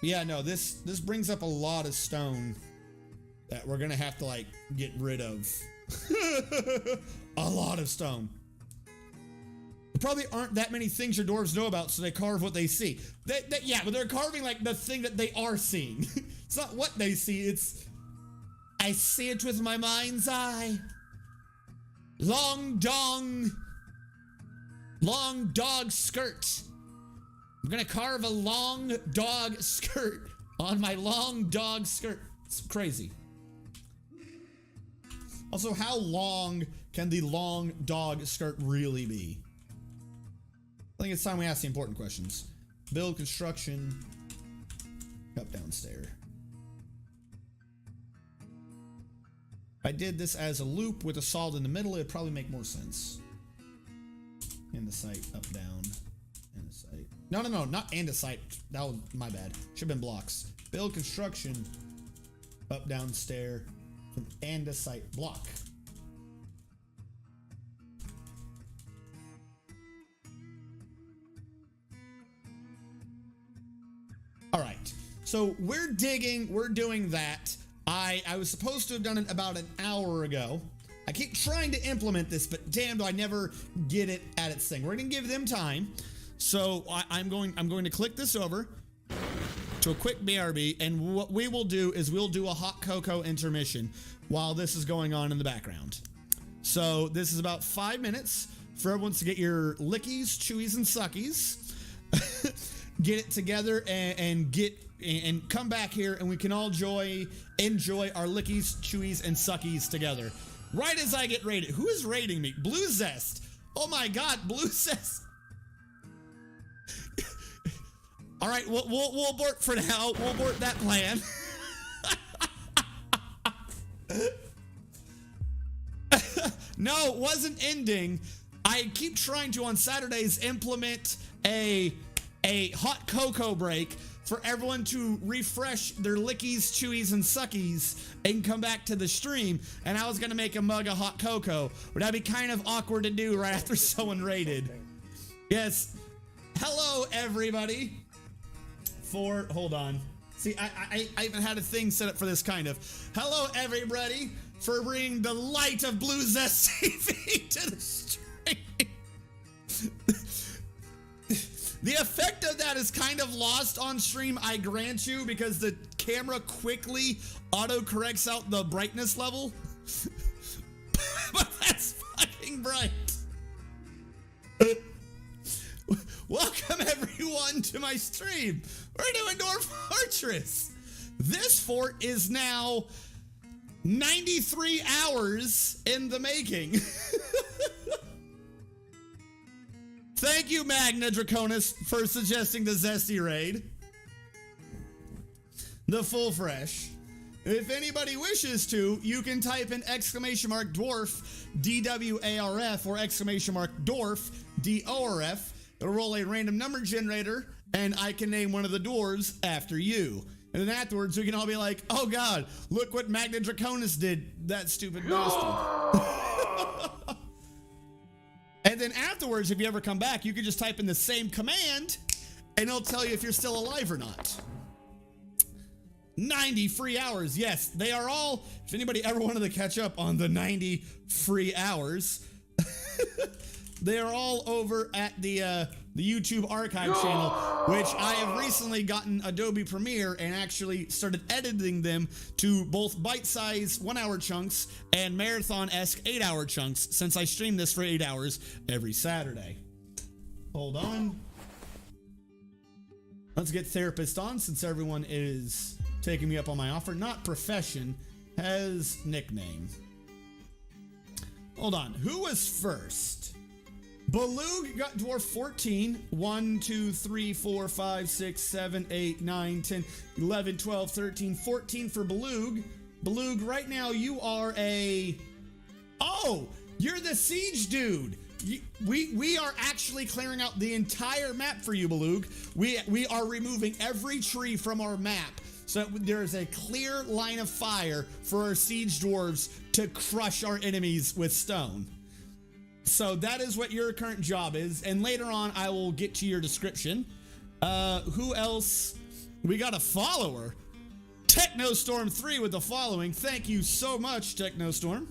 Yeah, no, this brings up a lot of stone that we're gonna have to like get rid of. A lot of stone. There probably aren't that many things your dwarves know about, so they carve what they see. Yeah, but they're carving like the thing that they are seeing. It's not what they see, it's I see it with my mind's eye. Long dog skirt. I'm gonna carve a long dog skirt on my long dog skirt. It's crazy. Also, how long can the long dog skirt really be? I think it's time we ask the important questions. Build, construction, up, down, stair. If I did this as a loop with a solid in the middle, it'd probably make more sense. And the site, up, down, and the site. No, not and a site. That was my bad. Should have been blocks. Build, construction, up, down, stair, from and a site block. All right, so we're digging, we're doing that. I was supposed to have done it about an hour ago. I keep trying to implement this, but damn, do I never get it at its thing. We're gonna give them time. So I'm going to click this over to a quick BRB, and what we will do is we'll do a hot cocoa intermission while this is going on in the background. So this is about 5 minutes for everyone to get your lickies, chewies, and suckies. Get it together and come back here, and we can all enjoy our lickies, chewies, and suckies together. Right as I get rated. Who is rating me? Blue Zest. Oh my God, Blue Zest. All right, we'll abort for now. We'll abort that plan. No, it wasn't ending. I keep trying to on Saturdays implement a hot cocoa break for everyone to refresh their lickies, chewies, and suckies and come back to the stream. And I was gonna make a mug of hot cocoa, but that'd be kind of awkward to do right after someone raided. Yes. Hello, everybody. Hold on. See, I even had a thing set up for this kind of. Hello, everybody, for bringing the light of Blue Zest TV to the stream. The effect of that is kind of lost on stream, I grant you, because the camera quickly auto-corrects out the brightness level. But that's fucking bright. Welcome everyone to my stream. We're doing Dwarf Fortress. This fort is now 93 hours in the making. Thank you, Magna Draconis, for suggesting the Zesty raid. The full fresh. If anybody wishes to, you can type in !Dwarf, DWARF, or !Dwarf, DORF. It'll roll a random number generator, and I can name one of the dwarves after you. And then afterwards, we can all be like, oh God, look what Magna Draconis did, that stupid bastard. And then afterwards, if you ever come back, you can just type in the same command, and it'll tell you if you're still alive or not. 90 free hours. Yes, they are all, if anybody ever wanted to catch up on the 90 free hours, they are all over at the YouTube archive channel, which I have recently gotten Adobe Premiere and actually started editing them to both bite-sized 1-hour chunks and marathon-esque 8-hour chunks, since I stream this for 8 hours every Saturday. Hold on. Let's get therapist on, since everyone is taking me up on my offer. Not profession, has nickname. Hold on, who was first? Beloog got Dwarf 14. 1, 2, 3, 4, 5, 6, 7, 8, 9, 10, 11, 12, 13, 14 for Beloog. Beloog, right now you are a... Oh, you're the siege dude. We are actually clearing out the entire map for you, Beloog. We are removing every tree from our map, so there is a clear line of fire for our siege dwarves to crush our enemies with stone. So that is what your current job is, and later on I will get to your description. Who else We got a follower. TechnoStorm3 with the following. Thank you so much, TechnoStorm.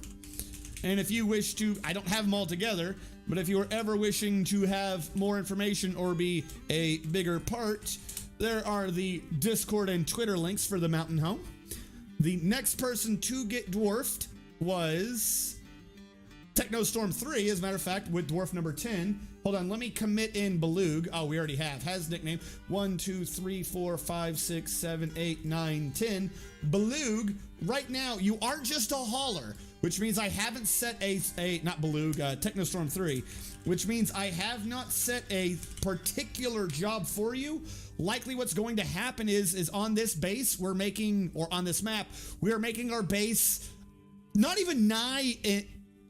And if you wish to, I don't have them all together, but if you are ever wishing to have more information or be a bigger part, there are the Discord and Twitter links for the Mountain Home. The next person to get dwarfed was TechnoStorm3, as a matter of fact, with dwarf number 10. Hold on, let me commit in Beluga. Oh, we already have. Has nickname 1, 2, 3, 4, 5, 6, 7, 8, 9, 10. Beluga, right now, you are just a hauler, which means I haven't set not Beluga, TechnoStorm3, which means I have not set a particular job for you. Likely what's going to happen is on this base, we're making, or on this map, we are making our base not even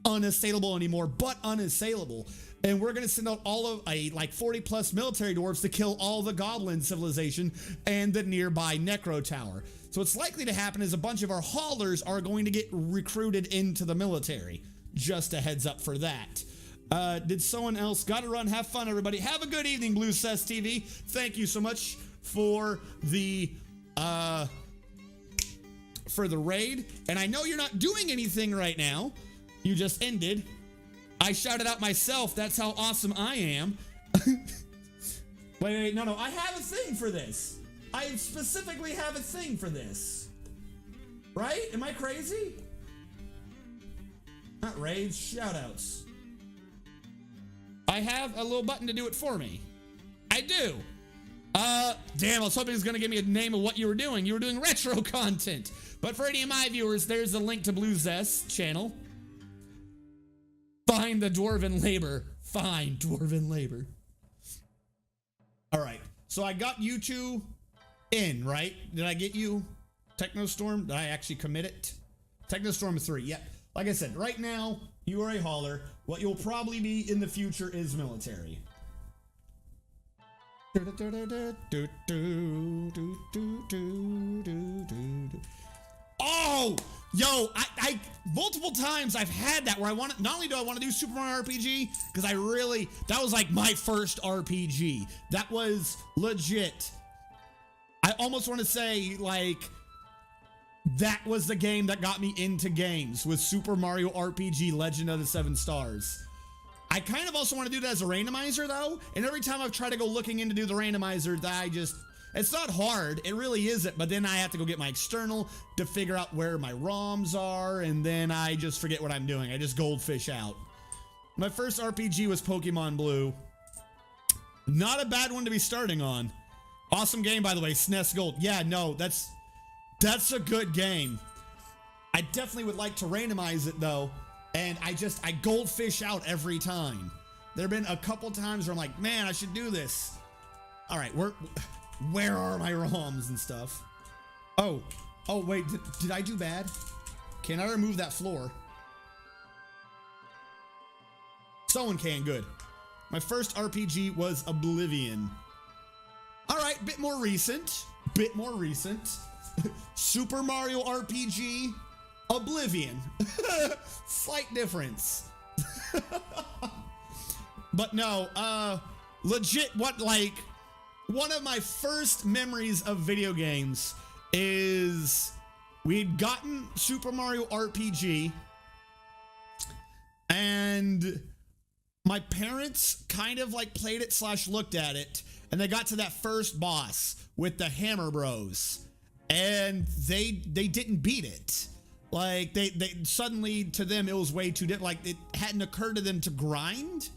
unassailable anymore, but unassailable. And we're going to send out all of like 40 plus military dwarves to kill all the goblin civilization and the nearby necro tower. So what's likely to happen is a bunch of our haulers are going to get recruited into the military. Just a heads up for that. Did someone else? Gotta run. Have fun, everybody. Have a good evening, Blue Cess TV. Thank you so much for the raid. And I know you're not doing anything right now. You just ended. I shouted out myself. That's how awesome I am. Wait, no. I have a thing for this. I specifically have a thing for this. Right? Am I crazy? Not raids, shoutouts. I have a little button to do it for me. I do. Damn, I was hoping it was going to give me a name of what you were doing. You were doing retro content. But for any of my viewers, there's a link to Blue Zest channel. Find the dwarven labor. Find dwarven labor. All right. So I got you two in, right? Did I get you? TechnoStorm? Did I actually commit it? TechnoStorm 3. Yep. Like I said, right now, you are a hauler. What you'll probably be in the future is military. Oh, yo, I multiple times I've had that where I want to, not only do I want to do Super Mario RPG, because that was like my first RPG. That was legit. I almost want to say like, that was the game that got me into games, with Super Mario RPG Legend of the Seven Stars. I kind of also want to do that as a randomizer though, and every time I've tried to go looking in to do the randomizer, it's not hard, it really isn't, but then I have to go get my external to figure out where my ROMs are, and then I just forget what I'm doing. I just goldfish out. My first RPG was Pokemon Blue. Not a bad one to be starting on. Awesome game, by the way, SNES Gold. Yeah, no, that's a good game. I definitely would like to randomize it though, and I goldfish out every time. There have been a couple times where I'm like, man, I should do this. All right, where are my ROMs and stuff? Oh wait, did I do bad? Can I remove that floor? Someone can, good. My first RPG was Oblivion. All right, bit more recent. Super Mario RPG, Oblivion. Slight difference. But no, legit, one of my first memories of video games is we had gotten Super Mario RPG, and my parents kind of like played it / looked at it, and they got to that first boss with the Hammer Bros, and they didn't beat it. Like they suddenly, to them, it was way too like it hadn't occurred to them to grind.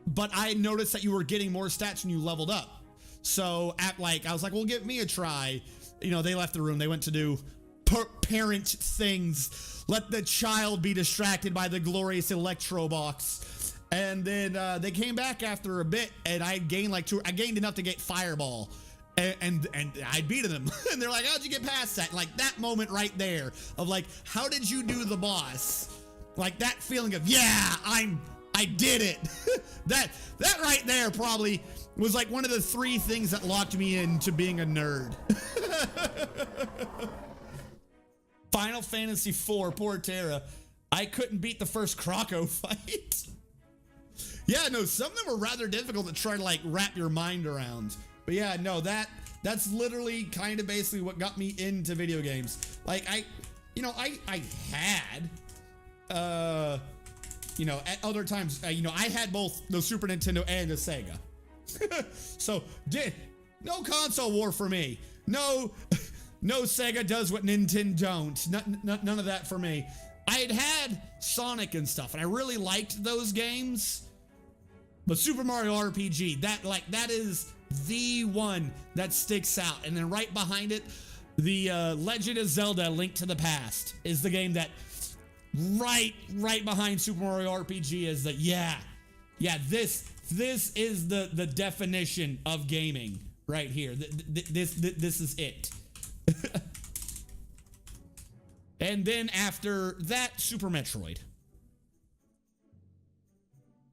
But I noticed that you were getting more stats when you leveled up. So I was like, well, give me a try. You know, they left the room. They went to do parent things. Let the child be distracted by the glorious Electro Box. And then they came back after a bit, and I gained I gained enough to get Fireball. And I beat them. And they're like, how'd you get past that? Like that moment right there of like, how did you do the boss? Like that feeling of, yeah, I did it. that right there probably was like one of the 3 things that locked me into being a nerd. Final Fantasy IV, poor Terra. I couldn't beat the first Croco fight. Yeah, no, some of them were rather difficult to try to like wrap your mind around. But yeah, no, that That's literally kind of basically what got me into video games. Like I had, at other times, I had both the Super Nintendo and the Sega. So no console war for me. No Sega does what Nintendo don't. None of that for me. I had Sonic and stuff, and I really liked those games. But Super Mario RPG, that is the one that sticks out. And then right behind it, the Legend of Zelda: Link to the Past is the game that right behind Super Mario RPG is the this is the definition of gaming right here. This is it. And then after that, Super Metroid.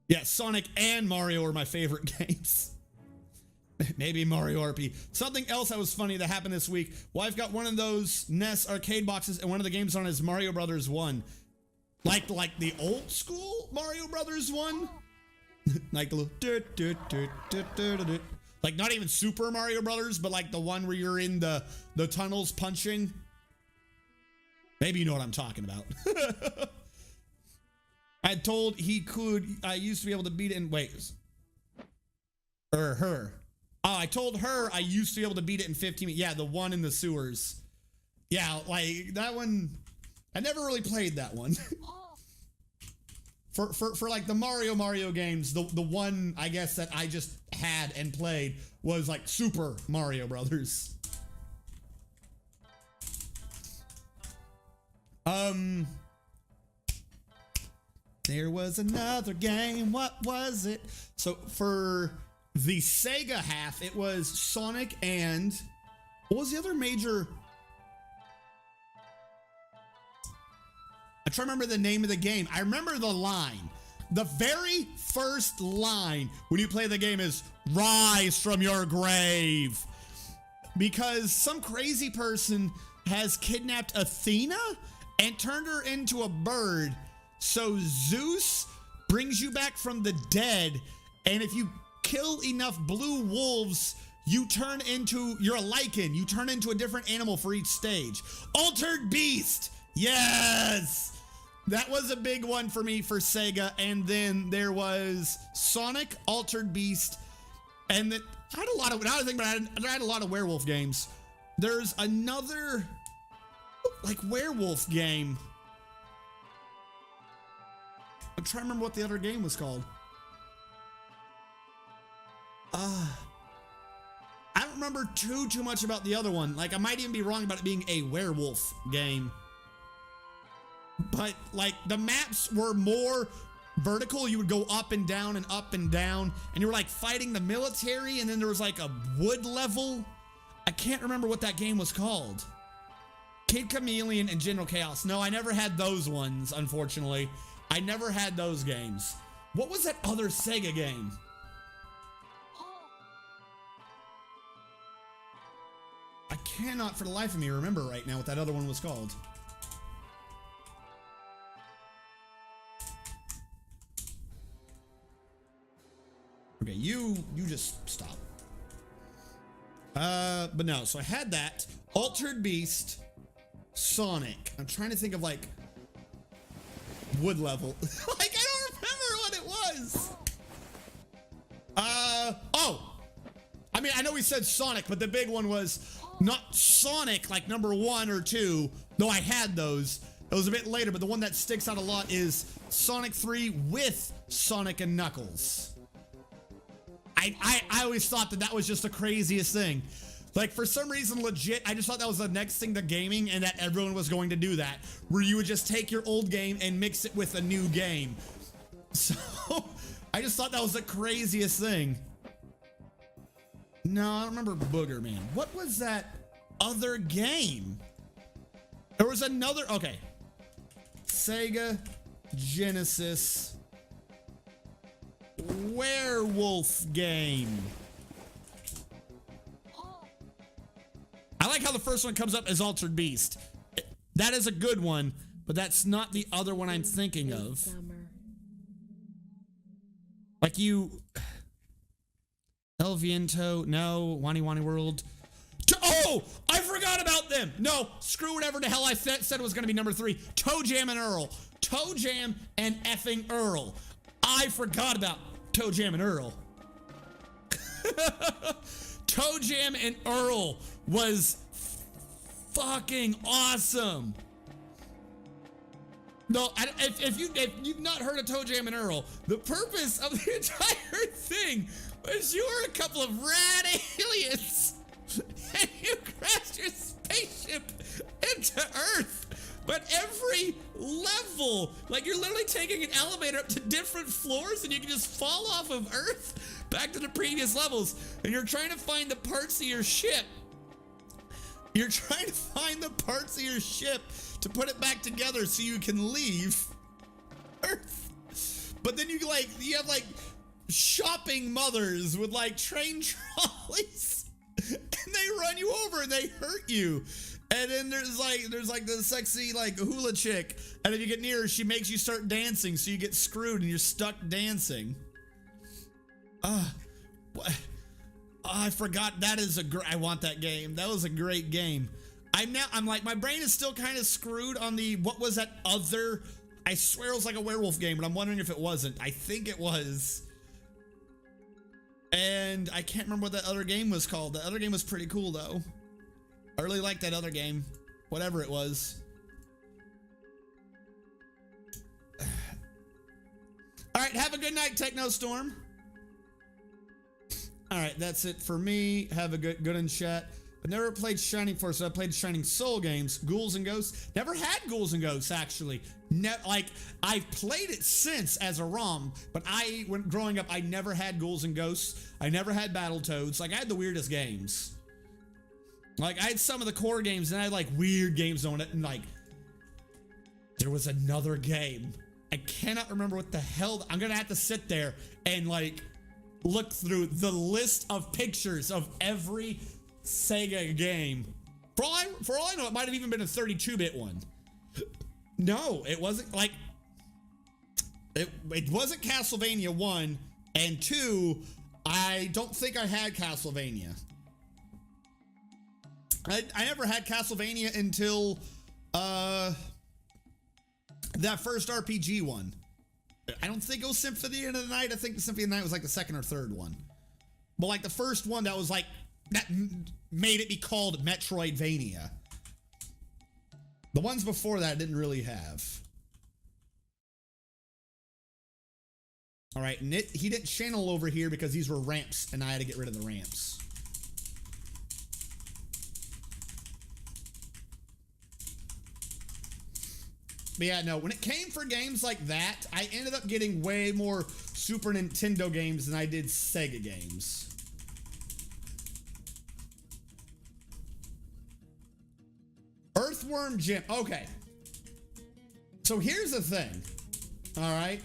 Yeah, Sonic and Mario are my favorite games. Maybe Mario RPG. Something else that was funny that happened this week. Well, I've got one of those NES arcade boxes, and one of the games on it is Mario Brothers 1. Like the old school Mario Brothers 1. Like the little like not even Super Mario Brothers, but like the one where you're in the tunnels punching. Maybe you know what I'm talking about. I told he could. I used to be able to beat it in her. Oh, I told her I used to be able to beat it in 15 minutes. Yeah, the one in the sewers. Yeah, like that one. I never really played that one. For like the Mario games, the one I guess that I just had and played was like Super Mario Brothers. There was another game. What was it? So for the Sega half, it was Sonic and what was the other major? I'm trying to remember the name of the game. I remember the line. The very first line when you play the game is "Rise from your grave," because some crazy person has kidnapped Athena and turned her into a bird. So Zeus brings you back from the dead, and if you kill enough blue wolves, you're a lichen. You turn into a different animal for each stage. Altered Beast. Yes. That was a big one for me for Sega. And then there was Sonic, Altered Beast, and then I had a lot of, now I think about it, I had a lot of werewolf games. There's another like werewolf game. I'm trying to remember what the other game was called. I don't remember too much about the other one. Like I might even be wrong about it being a werewolf game. But like the maps were more vertical. You would go up and down and up and down, and you were like fighting the military, and then there was like a wood level. I can't remember what that game was called. Kid Chameleon and General Chaos. No, I never had those ones, unfortunately. I never had those games. What was that other Sega game? I cannot for the life of me remember right now what that other one was called. Okay, you just stop. But no, so I had that. Altered Beast, Sonic. I'm trying to think of like wood level. Like I don't remember what it was. Oh. I mean, I know we said Sonic, but the big one was not Sonic like number 1 or 2, though I had those. It was a bit later, but the one that sticks out a lot is Sonic 3 with Sonic and Knuckles. I always thought that was just the craziest thing. Like for some reason, legit, I just thought that was the next thing to gaming, and that everyone was going to do that, where you would just take your old game and mix it with a new game. So I just thought that was the craziest thing. No, I don't remember Booger Man. What was that other game? There was another, okay. Sega Genesis werewolf game. I like how the first one comes up as Altered Beast. That is a good one, but that's not the other one I'm thinking of. Like you... El Viento, no. Wani Wani World. Oh, I forgot about them. No, screw whatever the hell I said was going to be number 3. Toe Jam and Earl. Toe Jam and effing Earl. I forgot about Toe Jam and Earl. Toe Jam and Earl was fucking awesome. No, if you've not heard of Toe Jam and Earl, the purpose of the entire thing was you were a couple of rad aliens and you crashed your spaceship into Earth. But every level, like you're literally taking an elevator up to different floors and you can just fall off of Earth back to the previous levels. And you're trying to find the parts of your ship. You're trying to find the parts of your ship to put it back together so you can leave Earth. But then you have like shopping mothers with like train trolleys and they run you over and they hurt you. And then there's like the sexy like hula chick, and if you get near her, she makes you start dancing, so you get screwed and you're stuck dancing. I forgot that is I want that game. That was a great game. I'm like, my brain is still kind of screwed on what was that other, I swear it was like a werewolf game, but I'm wondering if it wasn't. I think it was. And I can't remember what that other game was called. The other game was pretty cool though. I really liked that other game, whatever it was. All right, have a good night, Techno Storm. All right, that's it for me. Have a good in chat. I've never played Shining Force. So I played Shining Soul games. Ghouls and Ghosts. Never had Ghouls and Ghosts actually. Like I've played it since as a ROM, but when growing up, I never had Ghouls and Ghosts. I never had Battletoads. Like I had the weirdest games. Like I had some of the core games and I had like weird games on it, and like there was another game. I cannot remember what the hell. I'm gonna have to sit there and like look through the list of pictures of every Sega game. For all I know, it might have even been a 32-bit one. No, it wasn't like it wasn't Castlevania 1 and 2. I don't think I had Castlevania. I never had Castlevania until that first RPG one. I don't think it was Symphony of the Night. I think the Symphony of the Night was like the second or third one. But like the first one that was like, that made it be called Metroidvania. The ones before that I didn't really have. All right, and he didn't channel over here because these were ramps and I had to get rid of the ramps. But yeah, no, when it came for games like that, I ended up getting way more Super Nintendo games than I did Sega games. Earthworm Jim. Okay. So here's the thing. All right.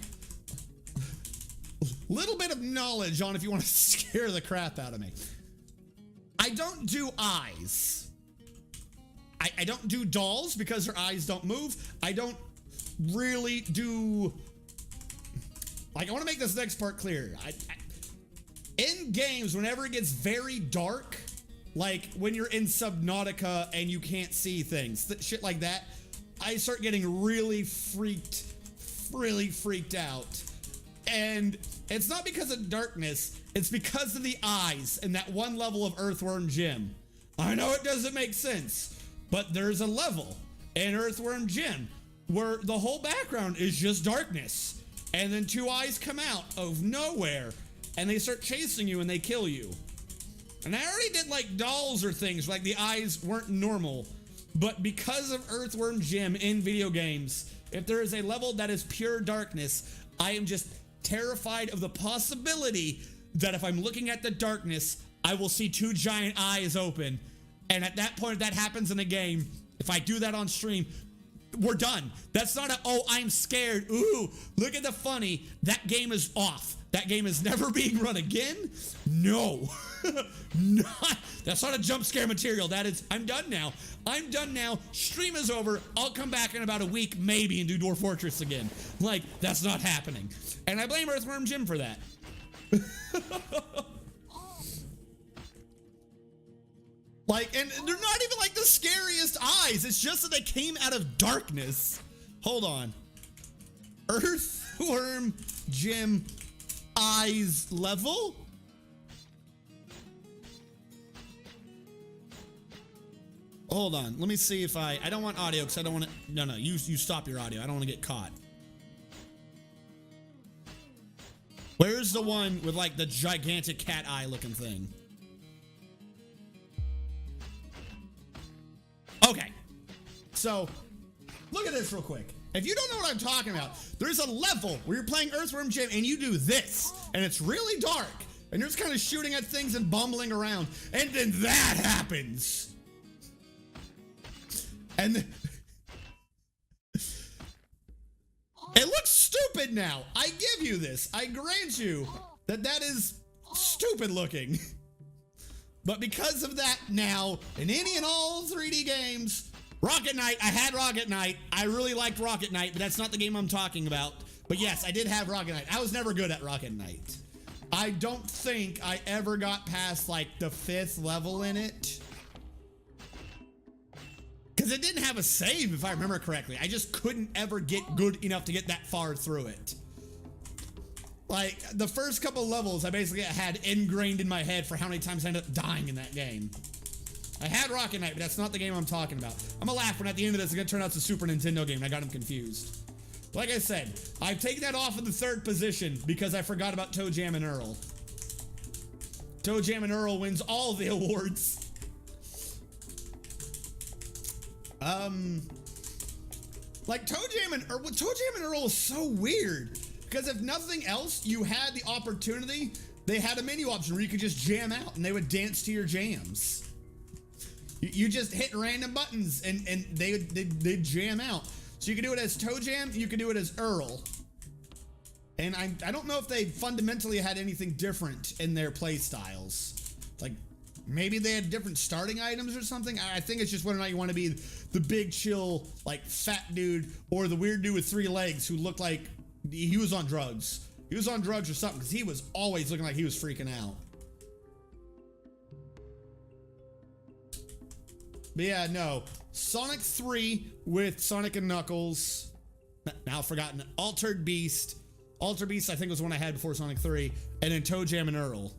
Little bit of knowledge on if you want to scare the crap out of me. I don't do eyes. I don't do dolls because their eyes don't move. I don't really do... Like, I want to make this next part clear. In games, whenever it gets very dark, like when you're in Subnautica and you can't see things, shit like that, I start getting really freaked out. And it's not because of darkness, it's because of the eyes and that one level of Earthworm Jim. I know it doesn't make sense, but there's a level in Earthworm Jim where the whole background is just darkness. And then two eyes come out of nowhere and they start chasing you and they kill you. And I already did like dolls or things, like the eyes weren't normal. But because of Earthworm Jim in video games, if there is a level that is pure darkness, I am just terrified of the possibility that if I'm looking at the darkness, I will see two giant eyes open. And at that point, if that happens in a game, if I do that on stream, we're done. That's not a, oh, I'm scared. Ooh, look at the funny. That game is off. That game is never being run again. No, that's not a jump scare material. That is, I'm done now. I'm done now. Stream is over. I'll come back in about a week, maybe, and do Dwarf Fortress again. Like, that's not happening. And I blame Earthworm Jim for that. Like, and they're not even like the scariest eyes. It's just that they came out of darkness. Hold on. Earthworm gem eyes level? Hold on. Let me see if I don't want audio because I don't want to. No, you stop your audio. I don't want to get caught. Where's the one with like the gigantic cat eye looking thing? Okay. So, look at this real quick. If you don't know what I'm talking about, there's a level where you're playing Earthworm Jim and you do this, and it's really dark, and you're just kind of shooting at things and bumbling around, and then that happens. And it looks stupid now. I give you this. I grant you that that is stupid looking. But because of that now, in any and all 3D games, Rocket Knight, I had Rocket Knight. I really liked Rocket Knight, but that's not the game I'm talking about. But yes, I did have Rocket Knight. I was never good at Rocket Knight. I don't think I ever got past like the 5th level in it. Because it didn't have a save, if I remember correctly. I just couldn't ever get good enough to get that far through it. Like, the first couple levels, I basically had ingrained in my head for how many times I ended up dying in that game. I had Rocket Knight, but that's not the game I'm talking about. I'm gonna laugh when at the end of this it's gonna turn out it's a Super Nintendo game and I got him confused. Like I said, I've taken that off of the 3rd position because I forgot about Toe Jam and Earl. Toe Jam and Earl wins all the awards. Like Toe Jam and Earl is so weird because if nothing else, you had the opportunity. They had a menu option where you could just jam out and they would dance to your jams. You just hit random buttons and they'd jam out. So you could do it as Toe Jam, you could do it as Earl. And I don't know if they fundamentally had anything different in their play styles. Like maybe they had different starting items or something. I think it's just whether or not you want to be the big chill like fat dude or the weird dude with 3 legs who looked like he was on drugs. He was on drugs or something because he was always looking like he was freaking out. But yeah, no. Sonic 3 with Sonic and Knuckles. Now forgotten. Altered Beast. Altered Beast, I think, was one I had before Sonic 3. And then Toe Jam and Earl.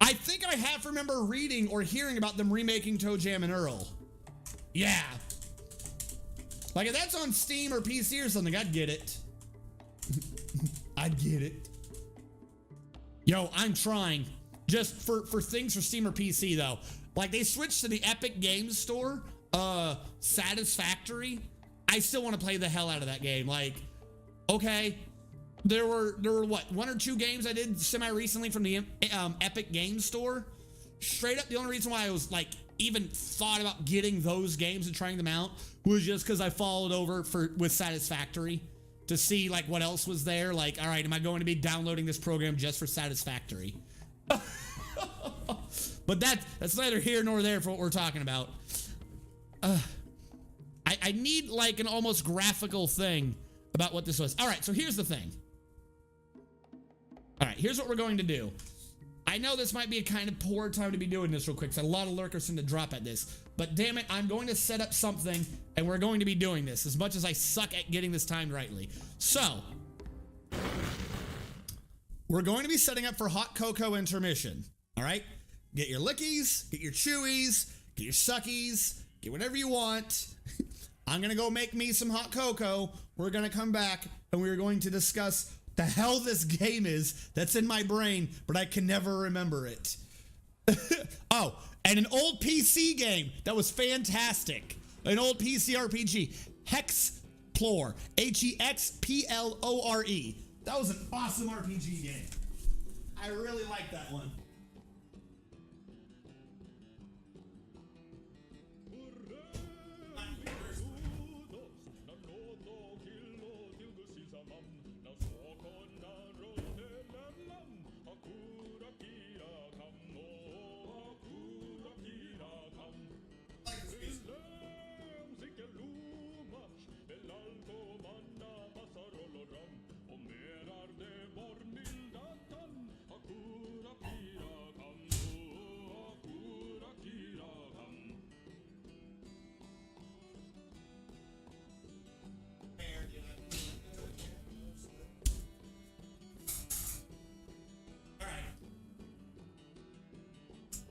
I think I have remember reading or hearing about them remaking Toe Jam and Earl. Yeah. Like if that's on Steam or PC or something, I'd get it. I'd get it. Yo, I'm trying. Just for things for Steam or PC though. Like they switched to the Epic Games Store, Satisfactory. I still want to play the hell out of that game. Like, okay, there were what, 1 or 2 games I did semi-recently from the Epic Games Store. Straight up, the only reason why I was like even thought about getting those games and trying them out was just because I followed over with Satisfactory to see like what else was there. Like, all right, am I going to be downloading this program just for Satisfactory? But that's neither here nor there for what we're talking about. I need like an almost graphical thing about what this was. All right, so here's the thing. All right, here's what we're going to do. I know this might be a kind of poor time to be doing this real quick because a lot of lurkers seem to drop at this. But damn it, I'm going to set up something and we're going to be doing this as much as I suck at getting this timed rightly. So, we're going to be setting up for hot cocoa intermission. All right? Get your lickies, get your chewies, get your suckies, get whatever you want. I'm going to go make me some hot cocoa. We're going to come back and we're going to discuss the hell this game is that's in my brain, but I can never remember it. Oh, and an old PC game that was fantastic. An old PC RPG. Hexplore. Hexplore. That was an awesome RPG game. I really like that one.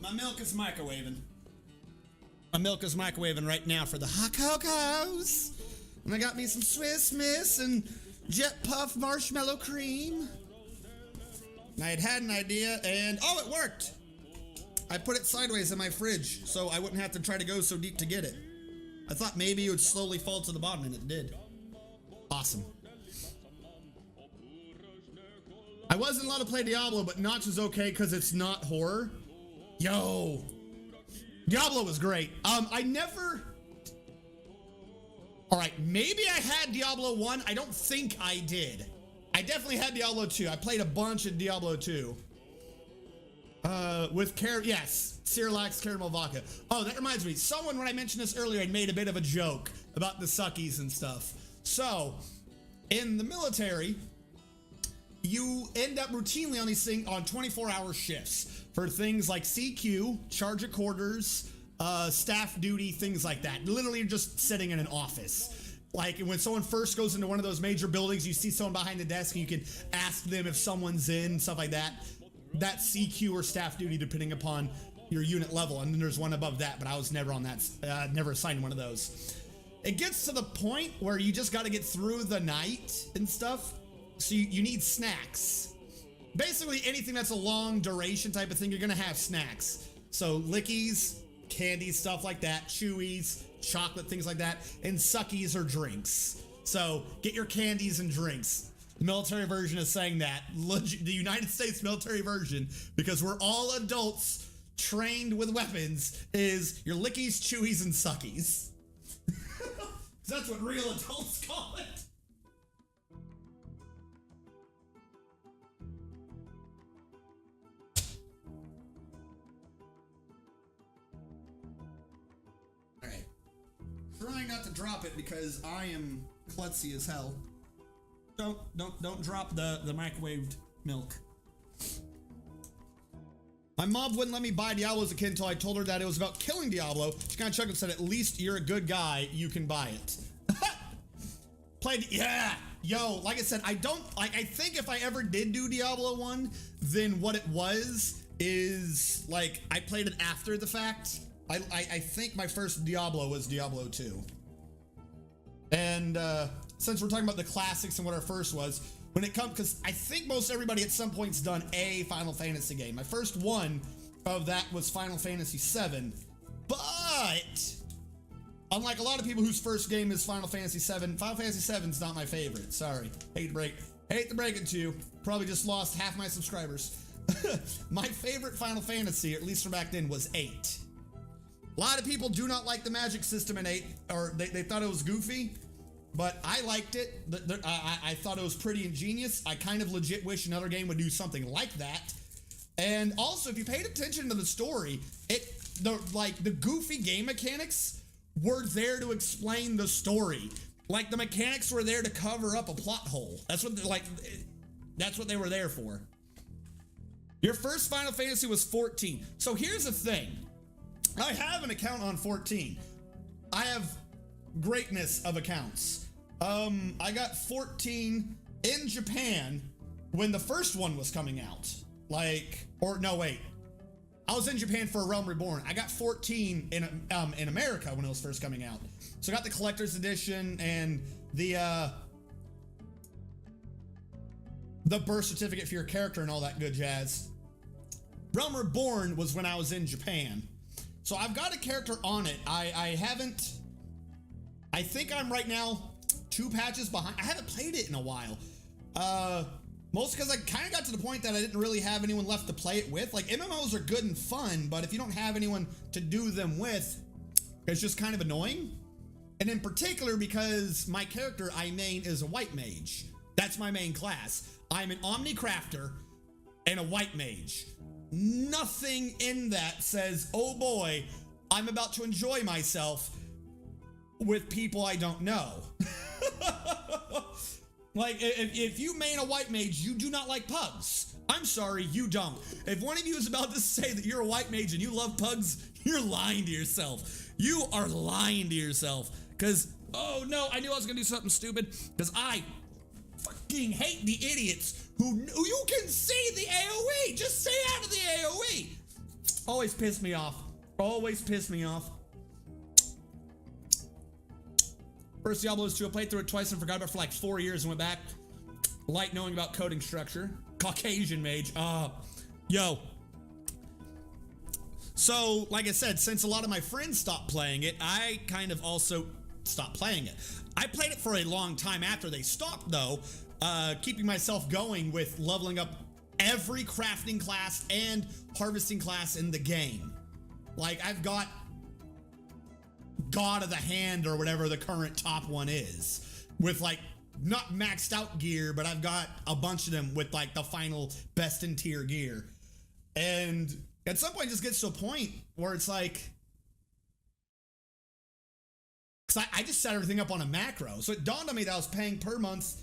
My milk is microwaving. My milk is microwaving right now for the hot cocos. And I got me some Swiss Miss and Jet Puff marshmallow cream. And I had an idea and, oh, it worked. I put it sideways in my fridge so I wouldn't have to try to go so deep to get it. I thought maybe it would slowly fall to the bottom, and it did. Awesome. I wasn't allowed to play Diablo, but Notch is okay because it's not horror. Yo. Diablo was great. I never... All right, maybe I had Diablo 1. I don't think I did. I definitely had Diablo 2. I played a bunch of Diablo 2. Yes, Cerelac caramel vodka. Oh, that reminds me. Someone, when I mentioned this earlier, had made a bit of a joke about the suckies and stuff. So, in the military, you end up routinely on these things on 24-hour shifts for things like CQ, charge of quarters, staff duty, things like that. Literally, you're just sitting in an office. Like when someone first goes into one of those major buildings, you see someone behind the desk and you can ask them if someone's in, stuff like that. That's CQ or staff duty depending upon your unit level. And then there's one above that, but I was never on that, never assigned one of those. It gets to the point where you just got to get through the night and stuff. So you need snacks. Basically anything that's a long duration type of thing, you're going to have snacks. So lickies, candies, stuff like that, chewies, chocolate, things like that, and suckies or drinks. So get your candies and drinks. The military version is saying that. The United States military version, because we're all adults trained with weapons, is your lickies, chewies, and suckies. That's what real adults call it. Alright. Trying not to drop it because I am klutzy as hell. Don't drop the microwaved milk. My mom wouldn't let me buy Diablo as a kid until I told her that it was about killing Diablo. She kind of chuckled and said, at least you're a good guy, you can buy it. Played, yeah, yo, like I said, I think if I ever did do Diablo 1, then what it was is, like, I played it after the fact. I think my first Diablo was Diablo 2. And, since we're talking about the classics and what our first was, when it comes, because I think most everybody at some point's done a Final Fantasy game. My first one of that was Final Fantasy VII, but unlike a lot of people whose first game is Final Fantasy VII, Final Fantasy VII's not my favorite. Sorry, hate to break it to you. Probably just lost half my subscribers. My favorite Final Fantasy, at least from back then, was 8. A lot of people do not like the magic system in 8, or they thought it was goofy. But I liked it. I thought it was pretty ingenious. I kind of legit wish another game would do something like that. And also, if you paid attention to the story, the goofy game mechanics were there to explain the story. Like the mechanics were there to cover up a plot hole. That's what they were there for. Your first Final Fantasy was 14. So here's the thing. I have an account on 14. I have greatness of accounts. I got 14 in Japan when the first one was coming out. I was in Japan for A Realm Reborn. I got 14 in America when it was first coming out. So I got the collector's edition and the birth certificate for your character and all that good jazz. Realm Reborn was when I was in Japan. So I've got a character on it. I think I'm right now 2 patches behind. I haven't played it in a while. Mostly because I kind of got to the point that I didn't really have anyone left to play it with. Like, MMOs are good and fun, but if you don't have anyone to do them with, it's just kind of annoying. And in particular, because my character I main is a white mage. That's my main class. I'm an Omni Crafter and a white mage. Nothing in that says, oh boy, I'm about to enjoy myself with people I don't know. Like, if you main a white mage, you do not like pugs. I'm sorry, you don't. If one of you is about to say that you're a white mage and you love pugs, you're lying to yourself. You are lying to yourself. Because, oh no, I knew I was going to do something stupid. Because I fucking hate the idiots who you can see the AoE. Just stay out of the AoE. Always pissed me off. Always pissed me off. First Diablo's 2, I played through it twice and forgot about it for like 4 years and went back. Light knowing about coding structure. Caucasian mage. Yo. So, like I said, since a lot of my friends stopped playing it, I kind of also stopped playing it. I played it for a long time after they stopped, though, keeping myself going with leveling up every crafting class and harvesting class in the game. Like, I've got God of the Hand or whatever the current top one is, with like not maxed out gear, but I've got a bunch of them with like the final best in tier gear. And at some point it just gets to a point where it's like, because I just set everything up on a macro. So it dawned on me that I was paying per month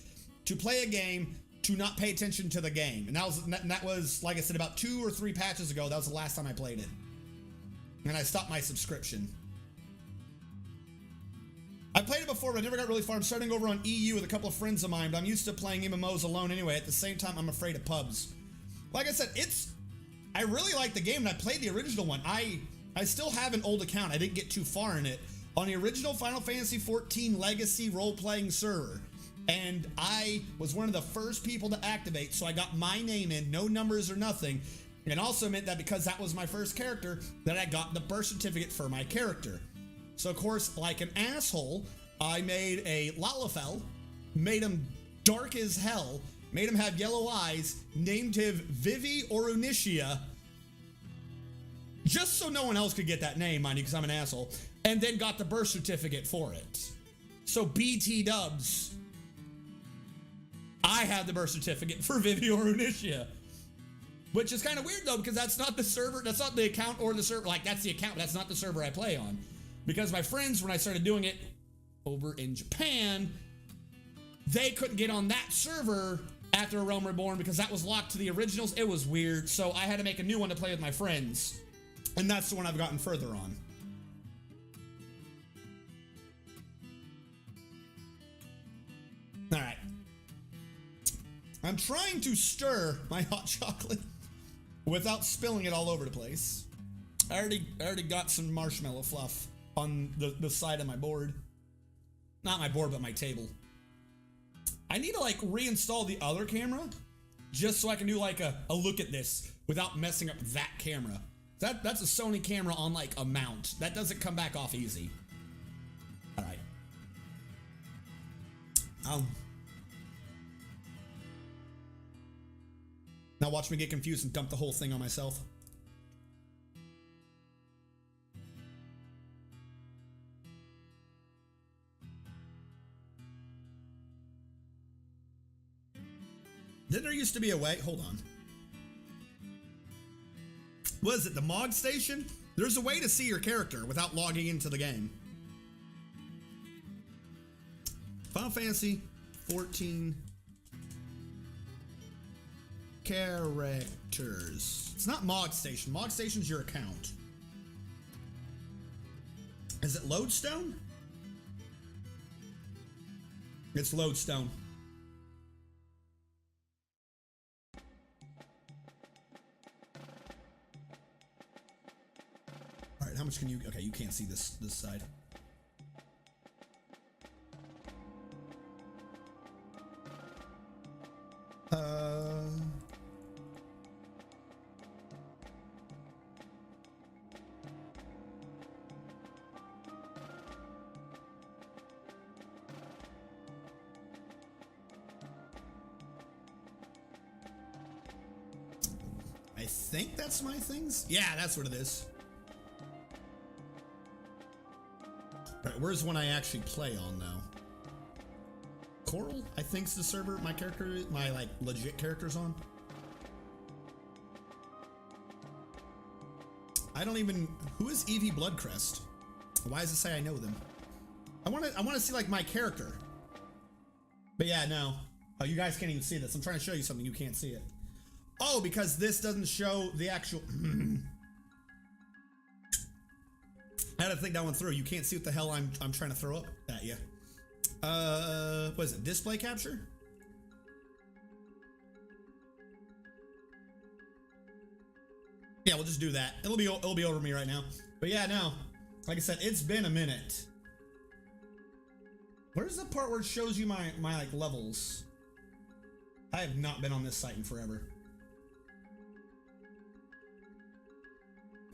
to play a game to not pay attention to the game. And that was, like I said, about 2 or 3 patches ago. That was the last time I played it. And I stopped my subscription. I played it before, but I never got really far. I'm starting over on EU with a couple of friends of mine, but I'm used to playing MMOs alone anyway. At the same time, I'm afraid of pubs. Like I said, I really like the game, and I played the original one. I still have an old account. I didn't get too far in it. On the original Final Fantasy XIV Legacy role-playing server. And I was one of the first people to activate, so I got my name in, no numbers or nothing. And also meant that because that was my first character, that I got the birth certificate for my character. So, of course, like an asshole, I made a Lalafell, made him dark as hell, made him have yellow eyes, named him Vivi Orunicia, just so no one else could get that name, mind you, because I'm an asshole, and then got the birth certificate for it. So, BT dubs, I had the birth certificate for Vivi Orunicia. Which is kind of weird, though, because that's not the server, that's not the account or the server, like, that's the account, that's not the server I play on. Because my friends, when I started doing it over in Japan, they couldn't get on that server after A Realm Reborn because that was locked to the originals. It was weird, so I had to make a new one to play with my friends. And that's the one I've gotten further on. All right. I'm trying to stir my hot chocolate without spilling it all over the place. I already got some marshmallow fluff on the side of my board. Not my board, but my table. I need to like reinstall the other camera just so I can do like a look at this without messing up that camera. That's a Sony camera on like a mount. That doesn't come back off easy. All right. Now watch me get confused and dump the whole thing on myself. Didn't there used to be a way? Hold on. What is it, the Mog Station? There's a way to see your character without logging into the game. Final Fantasy 14 characters. It's not Mog Station. Mog Station's your account. Is it Lodestone? It's Lodestone. All right, how much can you? Okay, you can't see this side. I think that's my things. Yeah, that's what it is. All right, where's one I actually play on now? Coral, I think's the server my character, my like legit character's on. I don't even. Who is Evie Bloodcrest? Why does it say I know them? I want to see like my character. But yeah, no. Oh, you guys can't even see this. I'm trying to show you something. You can't see it. Oh, because this doesn't show the actual. I had to think that one through. You can't see what the hell I'm trying to throw up at you. What is it? Display capture? Yeah, we'll just do that. It'll be over me right now. But yeah, no. Like I said, it's been a minute. Where's the part where it shows you my like levels? I have not been on this site in forever.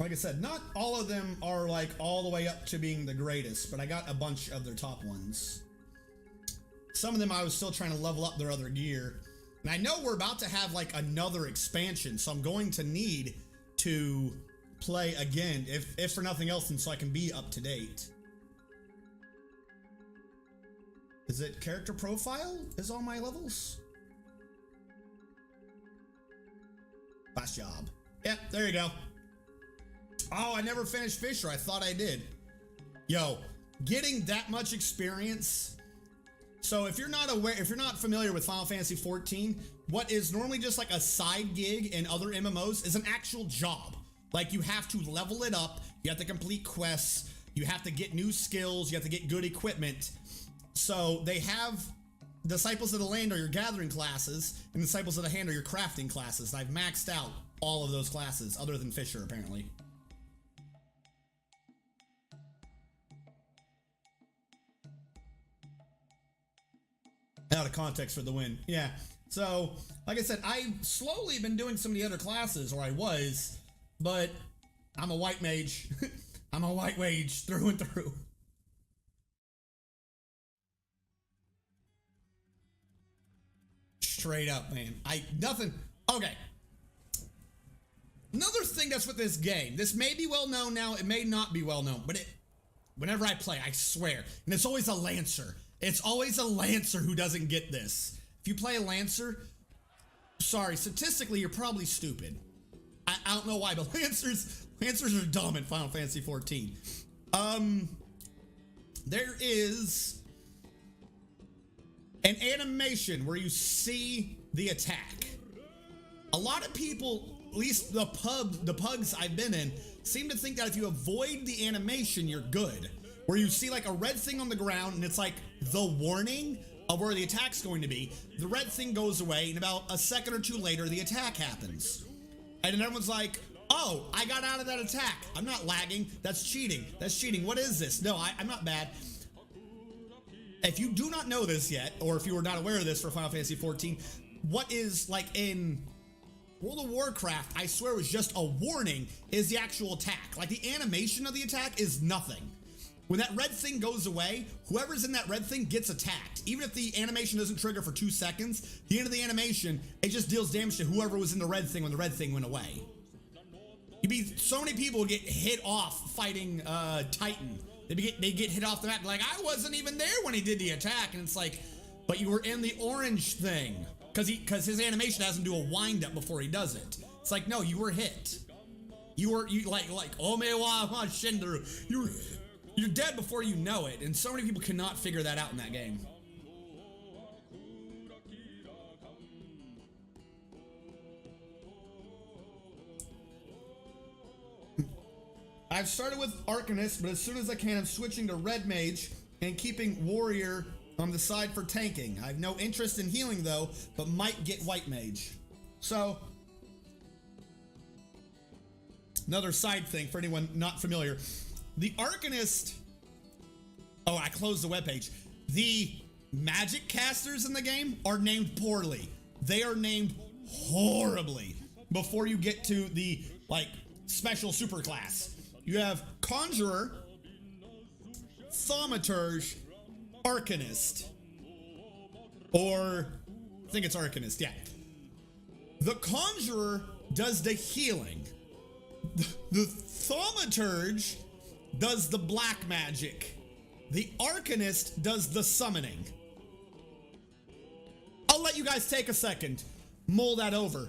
Like I said, not all of them are like all the way up to being the greatest, but I got a bunch of their top ones. Some of them I was still trying to level up their other gear. And I know we're about to have like another expansion, so I'm going to need to play again, if for nothing else, and so I can be up to date. Is it character profile? Is all my levels? Last job. Yep, there you go. Oh, I never finished Fisher. I thought I did. Yo, getting that much experience. So if you're not aware, if you're not familiar with Final Fantasy 14, what is normally just like a side gig in other MMOs is an actual job. Like you have to level it up, you have to complete quests, you have to get new skills, you have to get good equipment. So they have Disciples of the Land are your gathering classes, and Disciples of the Hand are your crafting classes. I've maxed out all of those classes, other than Fisher, apparently. Out of context for the win. Yeah. So, like I said, I've slowly been doing some of the other classes, or I was, but I'm a white mage. I'm a white mage through and through. Straight up, man. Okay. Another thing that's with this game, this may be well known now, it may not be well known, but whenever I play, I swear, and it's always a Lancer. It's always a Lancer who doesn't get this. If you play a Lancer, sorry, statistically, you're probably stupid. I don't know why, but Lancers are dumb in Final Fantasy 14. There is an animation where you see the attack. A lot of people, at least the pugs I've been in, seem to think that if you avoid the animation, you're good. Where you see like a red thing on the ground and it's like the warning of where the attack's going to be. The red thing goes away and about a second or two later, the attack happens. And then everyone's like, oh, I got out of that attack. I'm not lagging. That's cheating. That's cheating. What is this? No, I'm not bad. If you do not know this yet, or if you were not aware of this for Final Fantasy 14, what is like in World of Warcraft, I swear was just a warning, is the actual attack. Like the animation of the attack is nothing. When that red thing goes away, whoever's in that red thing gets attacked. Even if the animation doesn't trigger for 2 seconds, the end of the animation, it just deals damage to whoever was in the red thing when the red thing went away. So many people would get hit off fighting Titan. They get hit off the map like, I wasn't even there when he did the attack. And it's like, but you were in the orange thing. Because his animation has him do a wind up before he does it. It's like, no, you were hit. You like Omewa Shindaru. You're dead before you know it, and so many people cannot figure that out in that game. I've started with Arcanist, but as soon as I can, I'm switching to Red Mage and keeping Warrior on the side for tanking. I have no interest in healing though, but might get White Mage. So, another side thing for anyone not familiar. The Arcanist, oh, I closed the webpage. The magic casters in the game are named poorly. They are named horribly before you get to the, like, special superclass. You have Conjurer, Thaumaturge, Arcanist. Or, I think it's Arcanist, yeah. The Conjurer does the healing. The Thaumaturge does the black magic. The Arcanist does the summoning. I'll let you guys take a second, mull that over.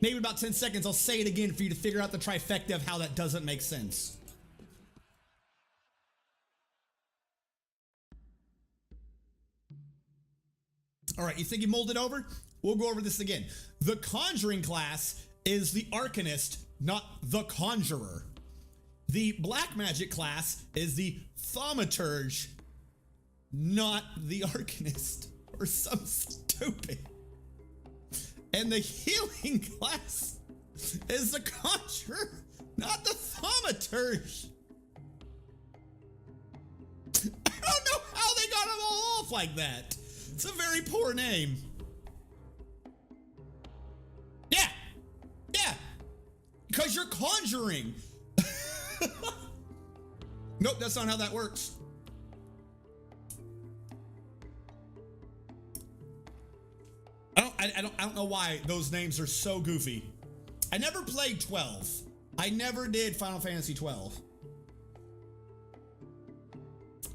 Maybe about 10 seconds, I'll say it again for you to figure out the trifecta of how that doesn't make sense. All right, you think you mulled it over? We'll go over this again. The Conjuring class is the Arcanist, not the Conjurer. The Black Magic class is the Thaumaturge, not the Arcanist, or some stupid. And the Healing class is the conjurer, not the thaumaturge. I don't know how they got them all off like that. It's a very poor name. Yeah. Yeah. Because you're conjuring. Nope, that's not how that works. I don't know why those names are so goofy. I never played 12. I never did Final Fantasy 12.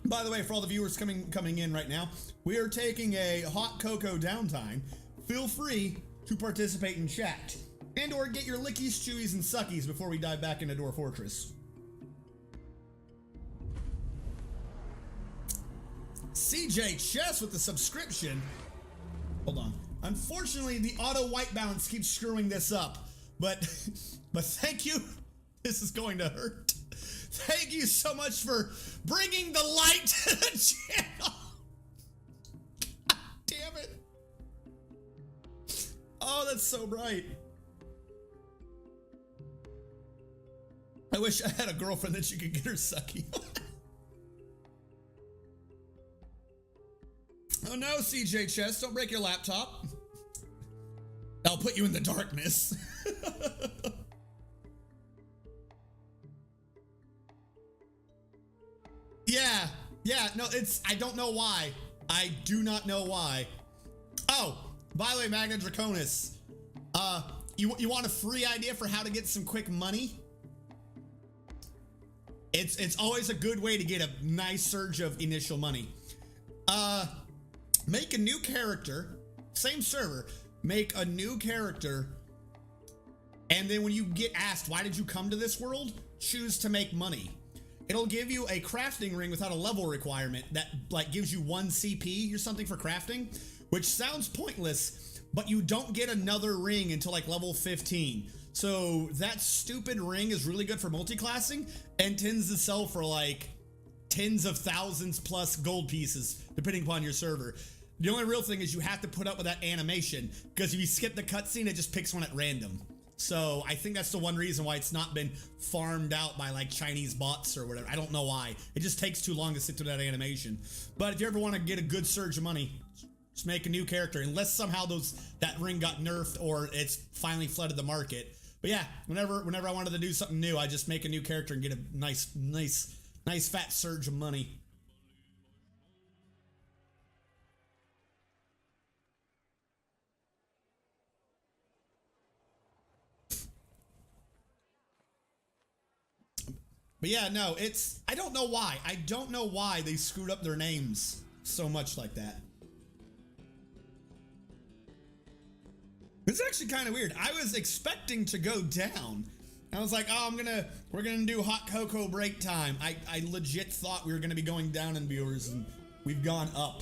By the way, for all the viewers coming in right now, we are taking a hot cocoa downtime. Feel free to participate in chat and or get your lickies, chewies, and suckies before we dive back into Dwarf Fortress. CJ Chess with the subscription. Hold on. Unfortunately, the auto white balance keeps screwing this up, but thank you. This is going to hurt. Thank you so much for bringing the light to the channel. God damn it. Oh, that's so bright. I wish I had a girlfriend that you could get her sucky. Oh no, CJ Chess, don't break your laptop. I'll put you in the darkness. Yeah, no, I don't know why. I do not know why. Oh, by the way, Magna Draconis, you want a free idea for how to get some quick money? It's always a good way to get a nice surge of initial money. Make a new character, same server, make a new character, and then when you get asked, why did you come to this world? Choose to make money. It'll give you a crafting ring without a level requirement that like gives you 1 CP or something for crafting, which sounds pointless, but you don't get another ring until like level 15. So that stupid ring is really good for multi-classing and tends to sell for like tens of thousands plus gold pieces, depending upon your server. The only real thing is you have to put up with that animation, because if you skip the cutscene, it just picks one at random. So I think that's the one reason why it's not been farmed out by like Chinese bots or whatever. I don't know why. It just takes too long to sit through that animation. But if you ever want to get a good surge of money, just make a new character, unless somehow that ring got nerfed or it's finally flooded the market. But yeah, whenever I wanted to do something new, I just make a new character and get a nice fat surge of money. But yeah, no, I don't know why. I don't know why they screwed up their names so much like that. It's actually kind of weird. I was expecting to go down. I was like, oh, we're gonna do hot cocoa break time. I legit thought we were gonna be going down in viewers, and we've gone up.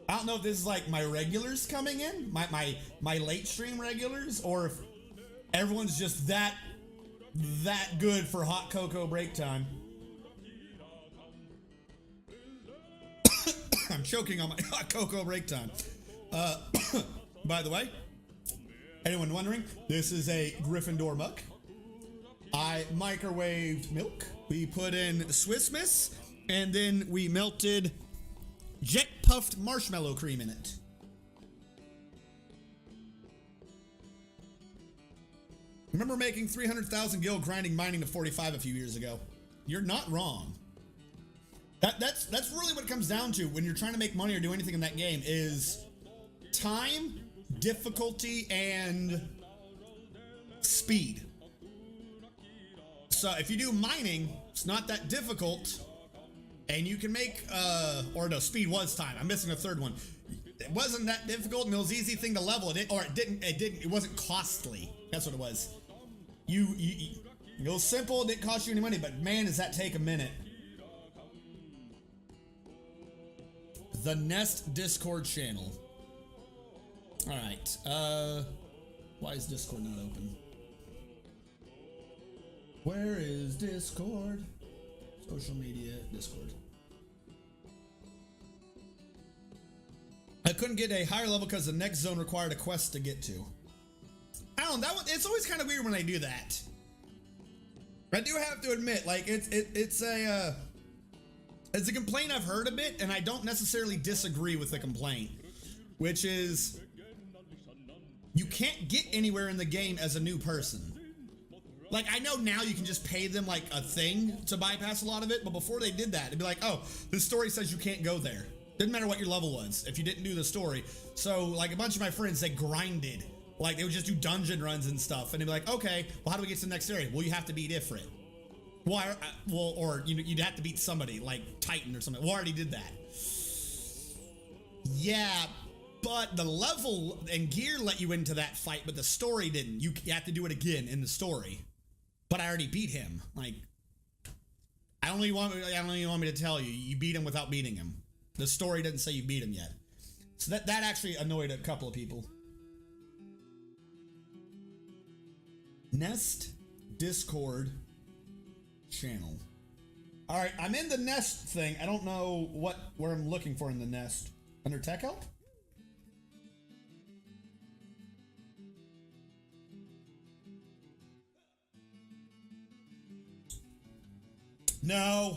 I don't know if this is like my regulars coming in, my late stream regulars, or if everyone's just that good for hot cocoa break time. I'm choking on my hot cocoa break time. By the way, anyone wondering, this is a Gryffindor mug. I microwaved milk. We put in Swiss Miss, and then we melted jet puffed marshmallow cream in it. Remember making 300,000 gil grinding mining to 45 a few years ago. You're not wrong. That's really what it comes down to when you're trying to make money or do anything in that game is time, difficulty, and speed. So if you do mining, it's not that difficult, and you can make, or no, speed was time. I'm missing a third one. It wasn't that difficult, and it was an easy thing to level. It wasn't costly. That's what it was. It was simple, it didn't cost you any money, but man, does that take a minute. The Nest Discord channel. Alright, why is Discord not open? Where is Discord? Social media, Discord. I couldn't get a higher level because the next zone required a quest to get to. I don't know, that one, it's always kind of weird when they do that. I do have to admit, like, it's a complaint I've heard a bit, and I don't necessarily disagree with the complaint, which is you can't get anywhere in the game as a new person. Like, I know now you can just pay them like a thing to bypass a lot of it, but before they did that, it'd be like, oh, the story says you can't go there. Didn't matter what your level was if you didn't do the story. So like a bunch of my friends, they grinded. Like they would just do dungeon runs and stuff, and they'd be like, okay, well, how do we get to the next area? Well, you have to beat Ifrit. Well, or you'd have to beat somebody like Titan or something. Well, I already did that. Yeah, but the level and gear let you into that fight, but the story didn't. You have to do it again in the story. But I already beat him. Like, I don't even want me to tell you. You beat him without beating him. The story doesn't say you beat him yet. So that actually annoyed a couple of people. Nest Discord channel. All right, I'm in the Nest thing. I don't know where I'm looking for in the Nest. Under tech help? No,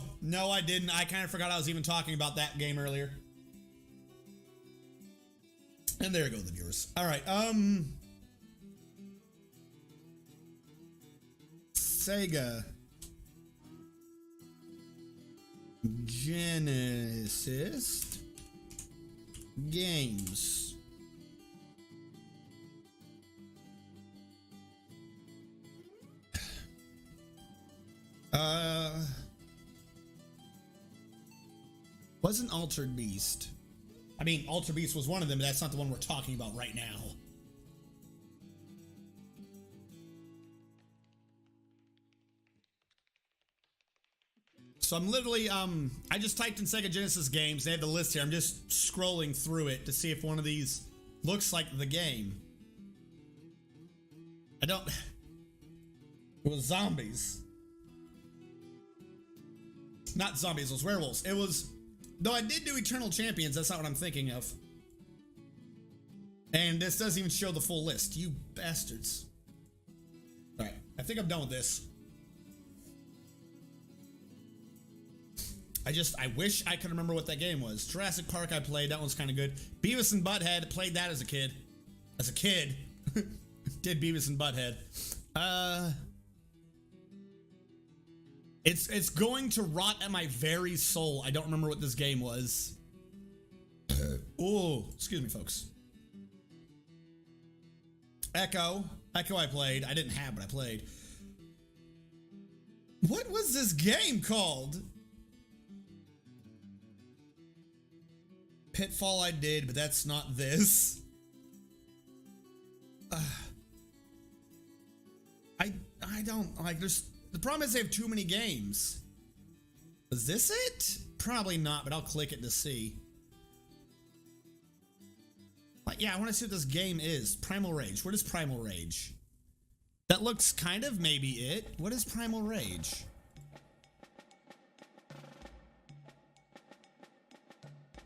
I didn't. I kind of forgot I was even talking about that game earlier. And there go the viewers. All right, Sega Genesis games. Wasn't Altered Beast. I mean, Altered Beast was one of them, but that's not the one we're talking about right now. So I'm literally, I just typed in Sega Genesis games. They have the list here. I'm just scrolling through it to see if one of these looks like the game. It was zombies. Not zombies, it was werewolves. It was, though I did do Eternal Champions, that's not what I'm thinking of. And this doesn't even show the full list, you bastards. All right, I think I'm done with this. I wish I could remember what that game was. Jurassic Park I played, that one's kind of good. Beavis and Butthead, played that as a kid. Did Beavis and Butthead. It's going to rot at my very soul. I don't remember what this game was. Oh, excuse me, folks. Echo I played. I didn't have, but I played. What was this game called? Pitfall I did, but that's not this. I don't like, the problem is they have too many games. Is this it? Probably not, but I'll click it to see. Like, yeah, I want to see what this game is. Primal Rage. What is Primal Rage? That looks kind of maybe it. What is Primal Rage?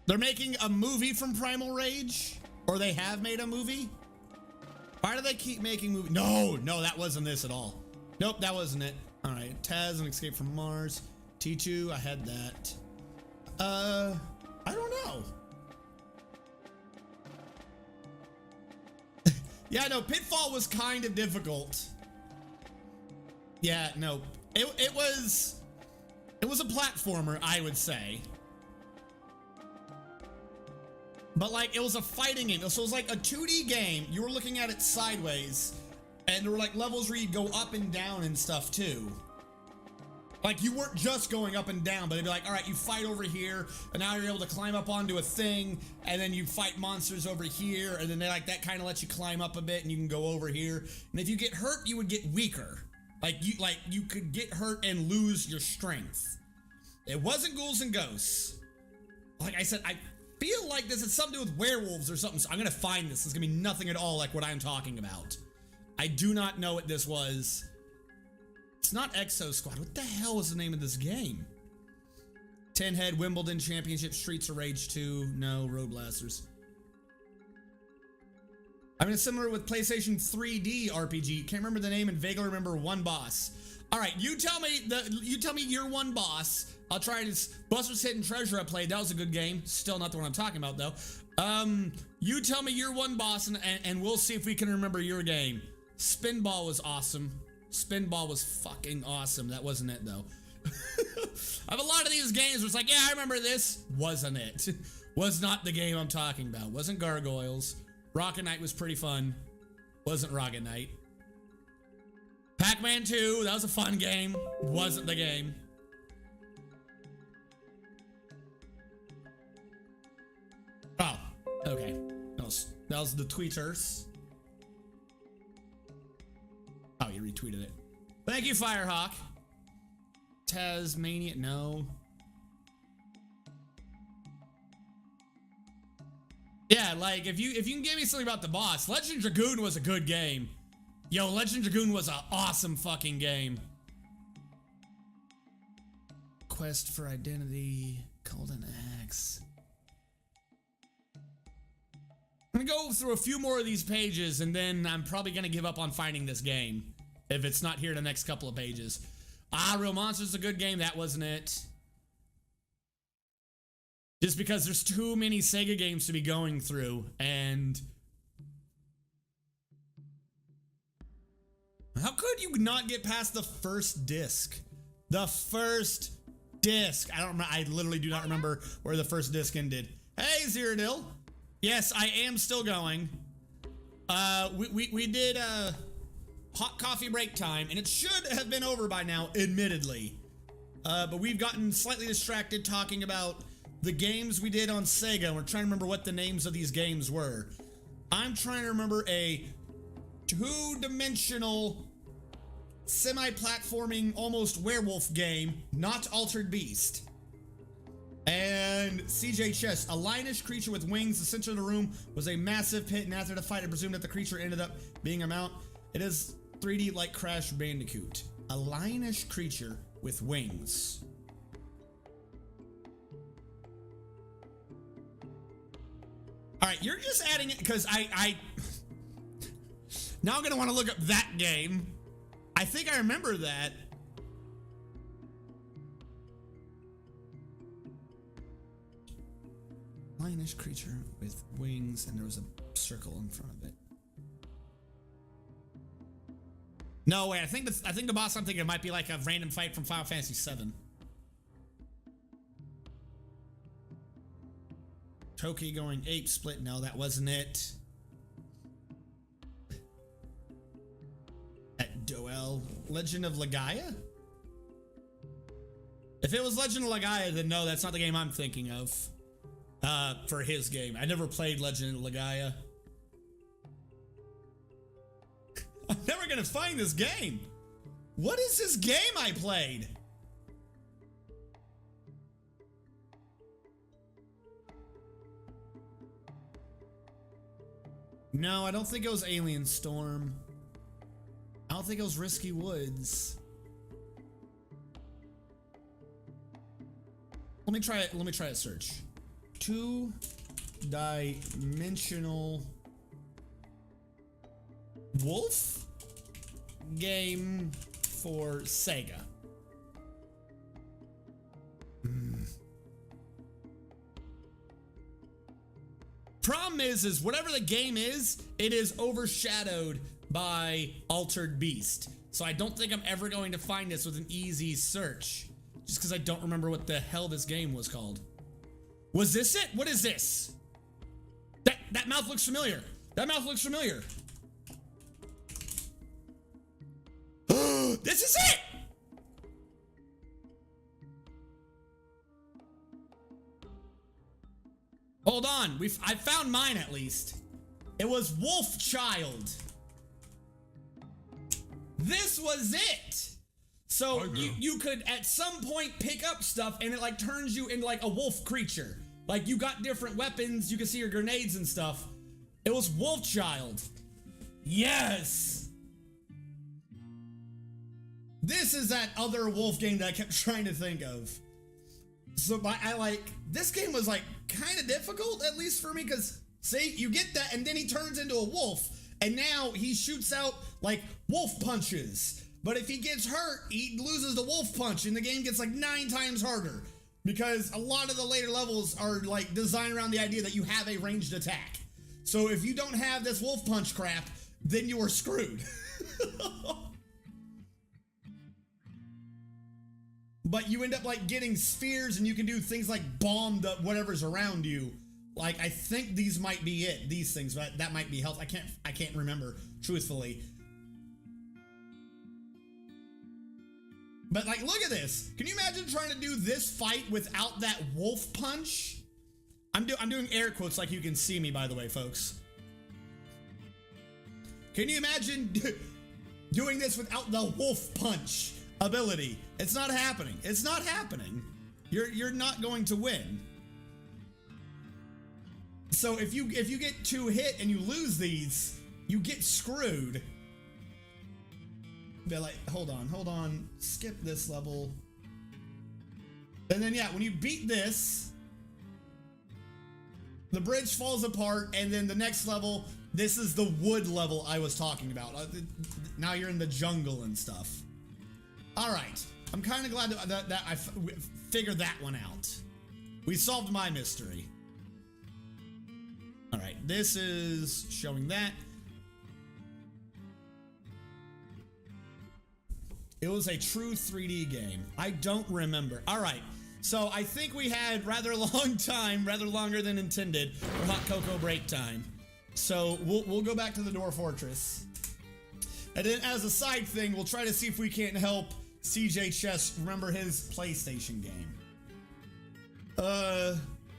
They're making a movie from Primal Rage? Or they have made a movie? Why do they keep making movies? No, that wasn't this at all. Nope, that wasn't it. All right, Taz and Escape from Mars. T2, I had that. I don't know. Yeah, no, Pitfall was kind of difficult. Yeah, no, it was a platformer, I would say. But like, it was a fighting game. So it was like a 2D game. You were looking at it sideways. And there were like levels where you'd go up and down and stuff too. Like you weren't just going up and down, but it'd be like, all right, you fight over here, and now you're able to climb up onto a thing, and then you fight monsters over here, and then they like that kind of lets you climb up a bit, and you can go over here. And if you get hurt, you would get weaker. Like you could get hurt and lose your strength. It wasn't Ghouls and Ghosts. Like I said, I feel like this is something to do with werewolves or something. So I'm gonna find this. It's gonna be nothing at all like what I'm talking about. I do not know what this was. It's not Exo Squad. What the hell was the name of this game? 10 Head, Wimbledon Championship, Streets of Rage 2. No, Road Blasters. I mean, it's similar with PlayStation 3D RPG. Can't remember the name and vaguely remember one boss. All right, you tell me your one boss. I'll try this. Buster's Hidden Treasure I played. That was a good game. Still not the one I'm talking about though. You tell me your one boss and we'll see if we can remember your game. Spinball was awesome. Spinball was fucking awesome. That wasn't it though. I have a lot of these games where it's like, yeah, I remember this. Wasn't it? Was not the game I'm talking about. Wasn't Gargoyles. Rocket Knight was pretty fun. Wasn't Rocket Knight. Pac-Man 2, that was a fun game. Wasn't the game. Oh, okay. That was the tweeters. Oh, you retweeted it. Thank you, Firehawk. Tasmania, no. Yeah, like if you can give me something about the boss, Legend Dragoon was a good game. Yo, Legend Dragoon was an awesome fucking game. Quest for Identity, Golden Axe. I'm gonna go through a few more of these pages and then I'm probably gonna give up on finding this game if it's not here in the next couple of pages. Real Monsters is a good game. That wasn't it. Just because there's too many Sega games to be going through, and how could you not get past the first disc? The first disc. I don't remember. I literally do not remember where the first disc ended. Hey, Zerodil. Yes, I am still going. We did hot coffee break time, and it should have been over by now, admittedly. But we've gotten slightly distracted talking about the games we did on Sega, and we're trying to remember what the names of these games were. I'm trying to remember a two-dimensional, semi-platforming, almost werewolf game, not Altered Beast. And CJ Chess, a lionish creature with wings. The center of the room was a massive pit, and after the fight, I presumed that the creature ended up being a mount. It is 3D like Crash Bandicoot. A lionish creature with wings. All right, you're just adding it because I now I'm gonna want to look up that game. I think I remember that. Lionish creature with wings, and there was a circle in front of it. No way. I think the boss I'm thinking might be like a random fight from Final Fantasy VII. Toki going ape split. No, that wasn't it. At Doel. Legend of Legaia? If it was Legend of Legaia, then no, that's not the game I'm thinking of. For his game. I never played Legend of Legaia. I'm never gonna find this game. What is this game I played? No, I don't think it was Alien Storm. I don't think it was Risky Woods. Let me try a search. Two-dimensional wolf game for Sega. Problem is whatever the game is, it is overshadowed by Altered Beast. So I don't think I'm ever going to find this with an easy search. Just because I don't remember what the hell this game was called. Was this it? What is this? That mouth looks familiar. That mouth looks familiar. This is it! Hold on, I found mine at least. It was Wolf Child. This was it. So you could at some point pick up stuff and it like turns you into like a wolf creature. Like you got different weapons, you can see your grenades and stuff. It was Wolf Child. Yes. This is that other wolf game that I kept trying to think of. So this game was like kind of difficult, at least for me, because See, you get that, and then he turns into a wolf, and now he shoots out, like, wolf punches. But if he gets hurt, he loses the wolf punch, and the game gets, like, 9 times harder. Because a lot of the later levels are, like, designed around the idea that you have a ranged attack. So if you don't have this wolf punch crap, then you are screwed. But you end up, like, getting spheres, and you can do things like bomb the whatever's around you. Like, I think these might be it. These things, but that might be health. I can't remember, truthfully. But, like, look at this. Can you imagine trying to do this fight without that wolf punch? I'm doing air quotes like you can see me, by the way, folks. Can you imagine doing this without the wolf punch ability? It's not happening. It's not happening. You're not going to win. So if you get 2 hit and you lose these, you get screwed. Be like, hold on, skip this level. And then yeah, when you beat this, the bridge falls apart, and then the next level, this is the wood level I was talking about. Now you're in the jungle and stuff. All right, I'm kind of glad that I figured that one out. We solved my mystery. All right, this is showing that. It was a true 3D game. I don't remember. All right, so I think we had rather long time, rather longer than intended for Hot Cocoa break time. So we'll go back to the Dwarf Fortress. And then as a side thing, we'll try to see if we can't help CJ Chess remember his PlayStation game.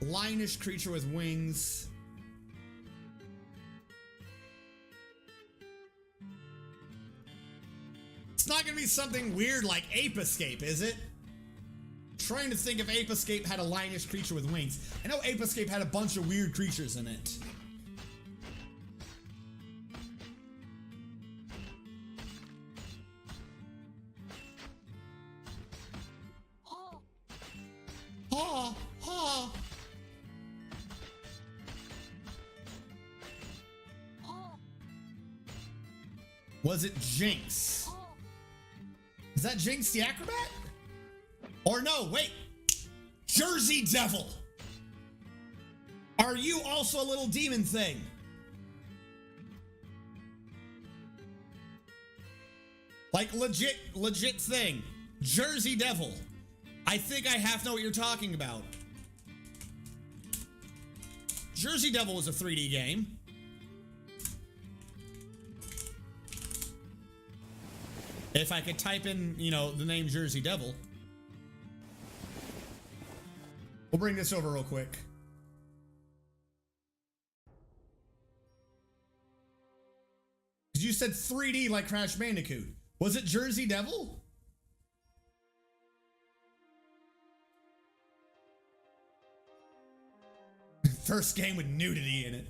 Lionish creature with wings. It's not gonna be something weird like Ape Escape, is it? I'm trying to think if Ape Escape had a lionish creature with wings. I know Ape Escape had a bunch of weird creatures in it. Ha! Ha! Was it Jinx? Is that Jinx the Acrobat? Or no, wait. Jersey Devil. Are you also a little demon thing? Like legit thing. Jersey Devil. I think I half know what you're talking about. Jersey Devil was a 3D game. If I could type in, you know, the name Jersey Devil. We'll bring this over real quick. Because you said 3D like Crash Bandicoot. Was it Jersey Devil? First game with nudity in it.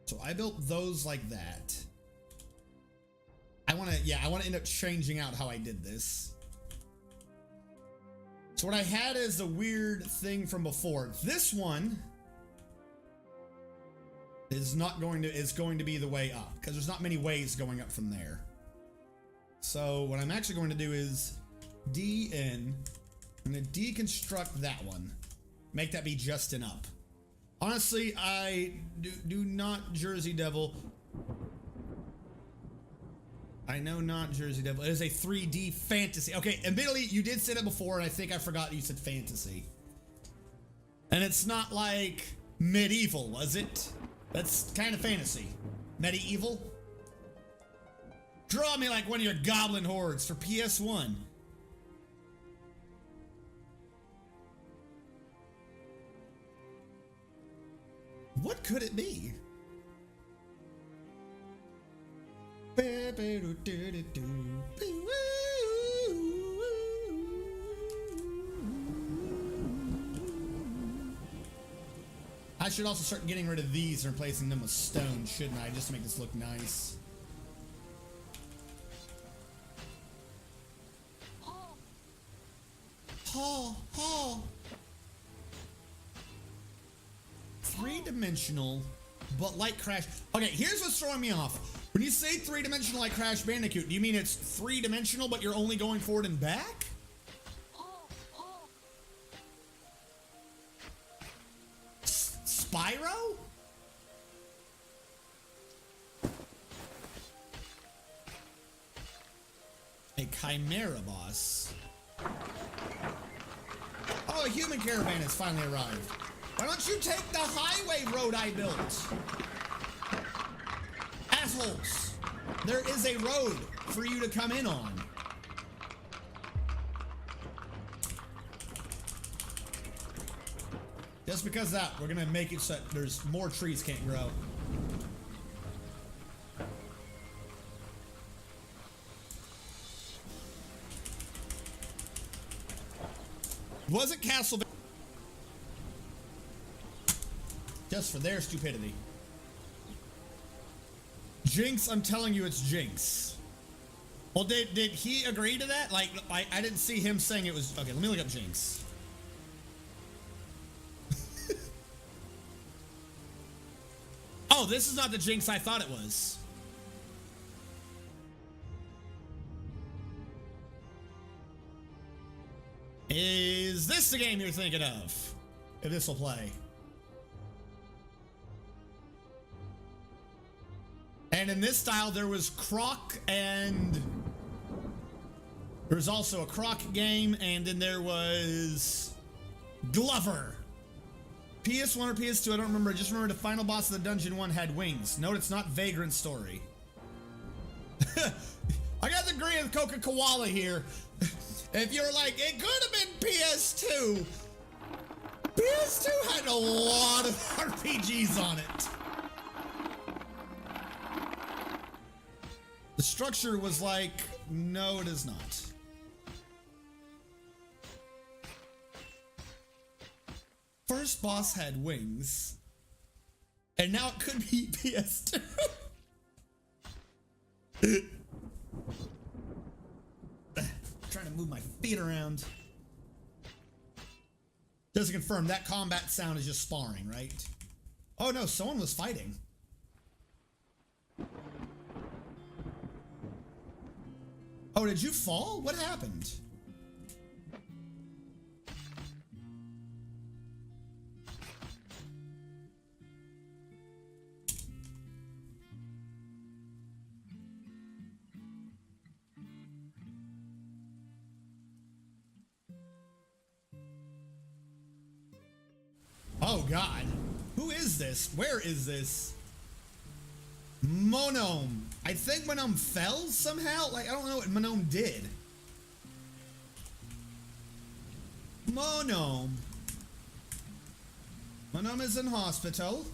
So I built those like that. I want to end up changing out how I did this. So what I had is a weird thing from before. This one is going to be the way up because there's not many ways going up from there. So what I'm actually going to do is I'm going to deconstruct that one. Make that be just an up. Honestly, I do not Jersey Devil. I know not Jersey Devil. It is a 3D fantasy. Okay, admittedly, you did say that before, and I think I forgot you said fantasy. And it's not like medieval, was it? That's kind of fantasy. Medieval? Draw me like one of your goblin hordes for PS1. What could it be? I should also start getting rid of these and replacing them with stone, shouldn't I? Just to make this look nice. Three-dimensional, but like Crash. Okay, here's what's throwing me off. When you say three-dimensional like Crash Bandicoot, do you mean it's three-dimensional, but you're only going forward and back? Spyro? A Chimera boss. Oh, a human caravan has finally arrived. Why don't you take the highway road I built? Assholes. There is a road for you to come in on. Just because of that, we're gonna make it so that there's more trees can't grow. Was it Castlevania? Just for their stupidity. Jinx, I'm telling you it's Jinx. Well, did he agree to that? Like, I didn't see him saying it was... Okay, let me look up Jinx. Oh, this is not the Jinx I thought it was. Is this the game you're thinking of? If this will play. And in this style, there was Croc, and there was also a Croc game, and then there was Glover. PS1 or PS2, I don't remember. I just remember the final boss of the Dungeon 1 had wings. Note it's not Vagrant Story. I got to agree with Coca Koala here. If you're like, it could have been PS2. PS2 had a lot of RPGs on it. The structure was like, no, it is not. First boss had wings. And now it could be PS2. Trying to move my feet around. Just to confirm, that combat sound is just sparring, right? Oh no, someone was fighting. Oh, did you fall? What happened? Oh God, who is this? Where is this? Monome. I think Monome fell somehow. Like, I don't know what Monome did. Monome. Monome is in hospital.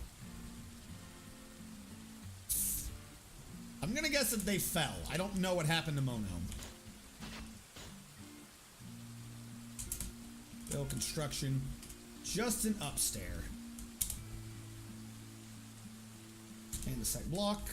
I'm gonna guess that they fell. I don't know what happened to Monome. Bill construction. Just an upstair. And the side block.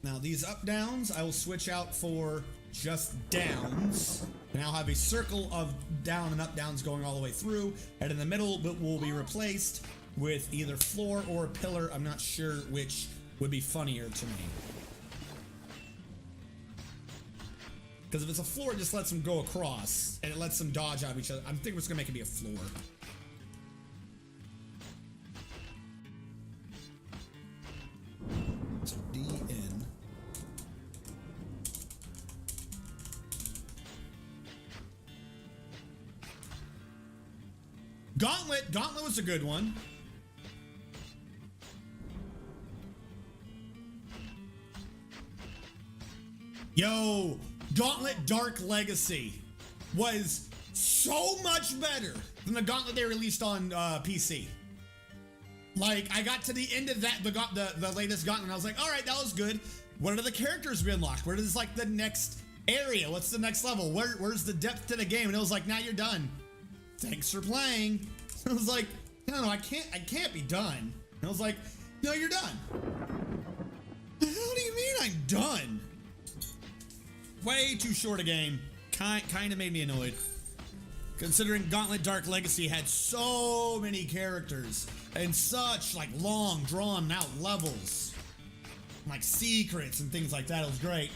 Now these up downs I will switch out for just downs, and I'll have a circle of down and up downs going all the way through, and in the middle it will be replaced with either floor or a pillar. I'm not sure which would be funnier to me, because if it's a floor it just lets them go across and it lets them dodge out of each other. I'm thinking we're just gonna make it be a floor. Gauntlet was a good one. Yo, Gauntlet Dark Legacy was so much better than the Gauntlet they released on PC. Like, I got to the end of that, the latest Gauntlet, and I was like, all right, that was good. What are the characters we unlocked? Where is like the next area? What's the next level? Where's the depth to the game? And it was like, now you're done. Thanks for playing. I was like, no, I can't be done. And I was like, no, you're done. The hell do you mean I'm done? Way too short a game. Kind of made me annoyed. Considering Gauntlet Dark Legacy had so many characters and such like long drawn out levels, like secrets and things like that. It was great.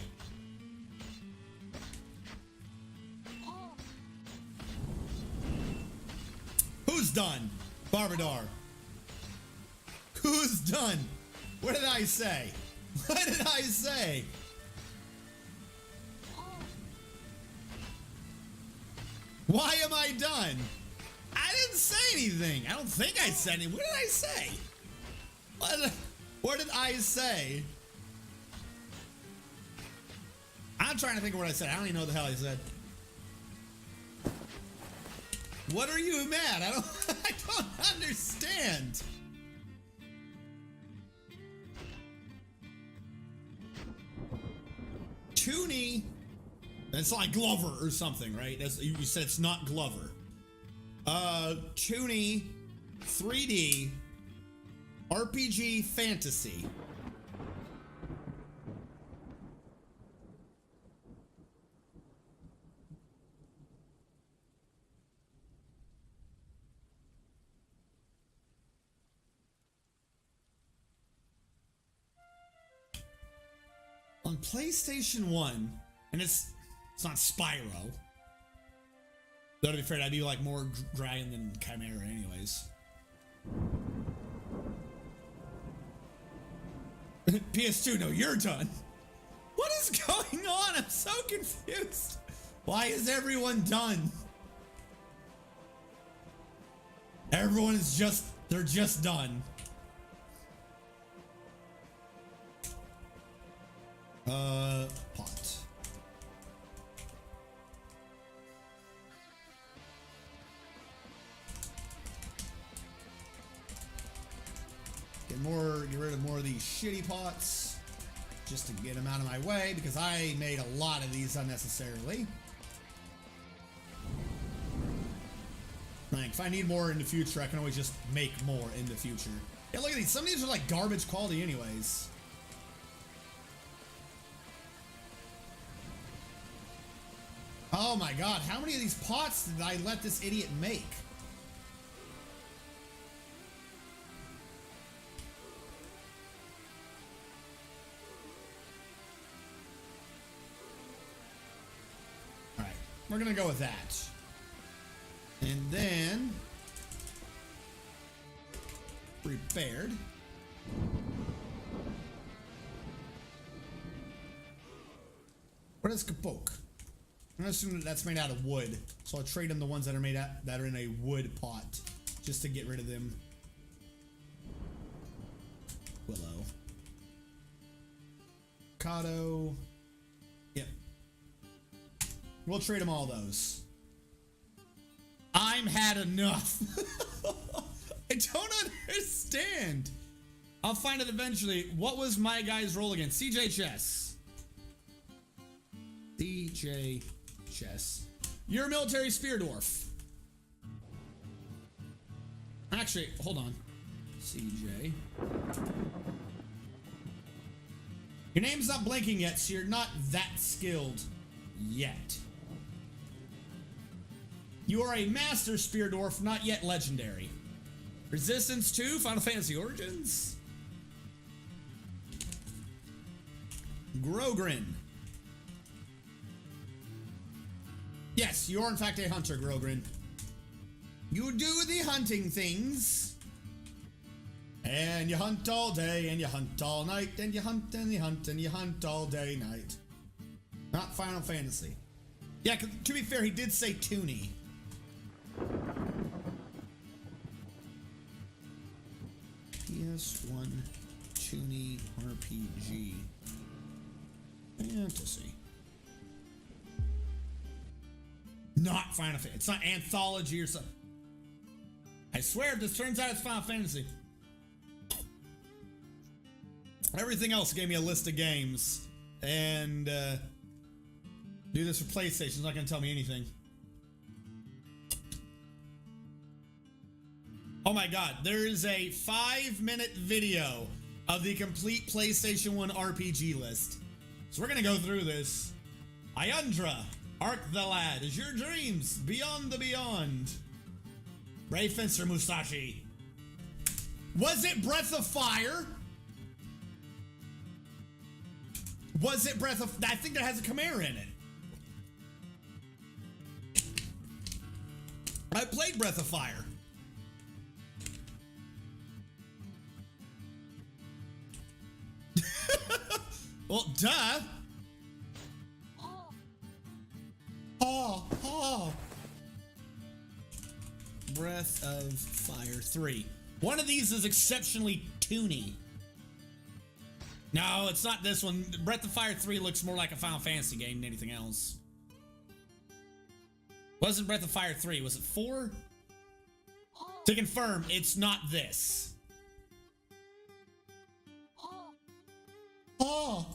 Who's done? Barbadar. Who's done? What did I say? What did I say? Why am I done? I didn't say anything. I don't think I said anything. What did I say? What did I say? I'm trying to think of what I said. I don't even know what the hell I said. What are you mad? I don't understand. Toonie. That's like Glover or something, right? You said it's not Glover. Toonie 3D RPG fantasy. On PlayStation 1, and it's not Spyro. Though to be fair, I'd be like more dragon than Chimera anyways. PS2, no, you're done. What is going on? I'm so confused. Why is everyone done? Everyone is just, they're just done. Pot. Get rid of more of these shitty pots just to get them out of my way because I made a lot of these unnecessarily. Like, if I need more in the future, I can always just make more in the future. Yeah, look at these. Some of these are like garbage quality anyways. Oh my god, how many of these pots did I let this idiot make? Alright, we're gonna go with that. And then... prepared. What is kapok? I'm gonna assume that that's made out of wood, so I'll trade them the ones that are made out that are in a wood pot, just to get rid of them. Willow, Kato, yep. We'll trade them all those. I'm had enough. I don't understand. I'll find it eventually. What was my guy's role again? CJ Chess. CJ Chess. You're a military spear dwarf. Actually, hold on. CJ. Your name's not blinking yet, so you're not that skilled yet. You are a master spear dwarf, not yet legendary. Resistance 2, Final Fantasy Origins. Grogrin. Yes, you are in fact a hunter, Grogrin. You do the hunting things. And you hunt all day, and you hunt all night, and you hunt, and you hunt, and you hunt all day, night. Not Final Fantasy. Yeah, to be fair, he did say Toonie. PS1 Toonie RPG Fantasy. Not Final Fantasy. It's not Anthology or something. I swear, if this turns out it's Final Fantasy. Everything else gave me a list of games. And, do this for PlayStation. It's not going to tell me anything. Oh my god, there is a 5-minute video of the complete PlayStation 1 RPG list. So we're going to go through this. Iundra. Arc the lad is your dreams beyond the beyond. Brave Fencer Musashi. Was it Breath of Fire? Was it Breath of... I think that has a Chimera in it. I played Breath of Fire. Well, duh. Oh. Breath of Fire 3. One of these is exceptionally toony. No, it's not this one. Breath of Fire 3 looks more like a Final Fantasy game than anything else. Wasn't Breath of Fire 3, was it 4? To confirm, it's not this. Oh.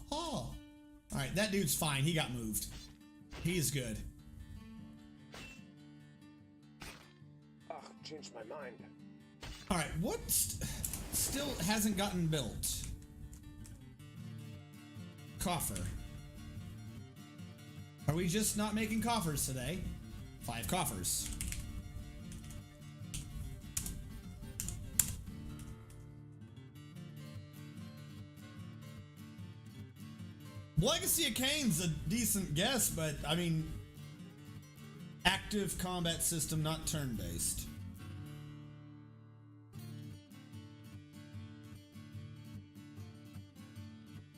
Alright, that dude's fine. He got moved. He's good. Changed my mind. Alright, what still hasn't gotten built? Coffer. Are we just not making coffers today? 5 coffers. Legacy of Kain's a decent guess, but I mean, active combat system, not turn-based.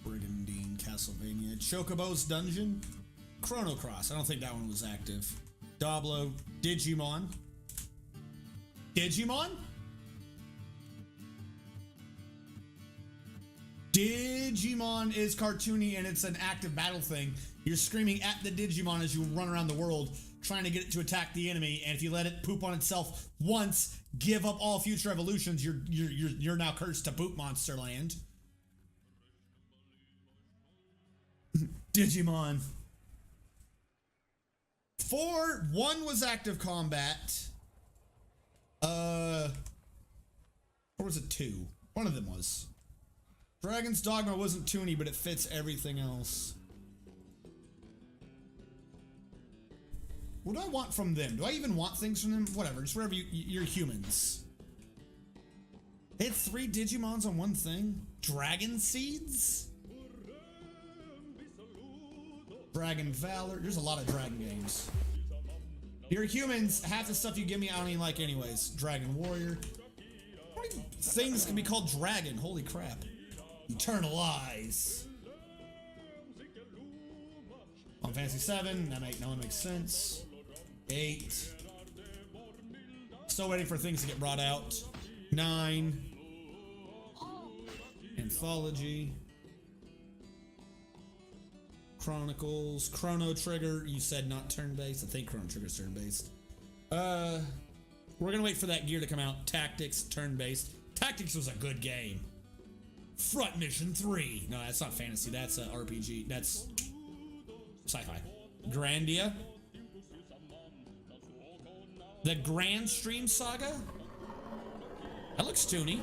Brigandine, Castlevania, Chocobo's Dungeon, Chrono Cross. I don't think that one was active. Doblo, Digimon. Digimon? Digimon is cartoony and it's an active battle thing. You're screaming at the Digimon as you run around the world trying to get it to attack the enemy, and if you let it poop on itself once, give up all future evolutions, you're now cursed to poop monster land. Digimon. 1 was active combat. Or was it 2? One of them was. Dragon's Dogma wasn't toony, but it fits everything else. What do I want from them? Do I even want things from them? Whatever, just whatever you're humans. They had 3 Digimons on one thing? Dragon Seeds? Dragon Valor. There's a lot of dragon games. You're humans. Half the stuff you give me, I don't even like anyways. Dragon Warrior. How many things can be called dragon? Holy crap. Eternal Eyes. On Fantasy 7, that one makes sense. 8. Still waiting for things to get brought out. 9. Anthology. Chronicles. Chrono Trigger. You said not turn-based. I think Chrono Trigger's turn-based. We're gonna wait for that gear to come out. Tactics, turn-based. Tactics was a good game. Front Mission 3. No, that's not fantasy. That's a RPG. That's sci-fi. Grandia. The Grand Stream Saga. That looks toony.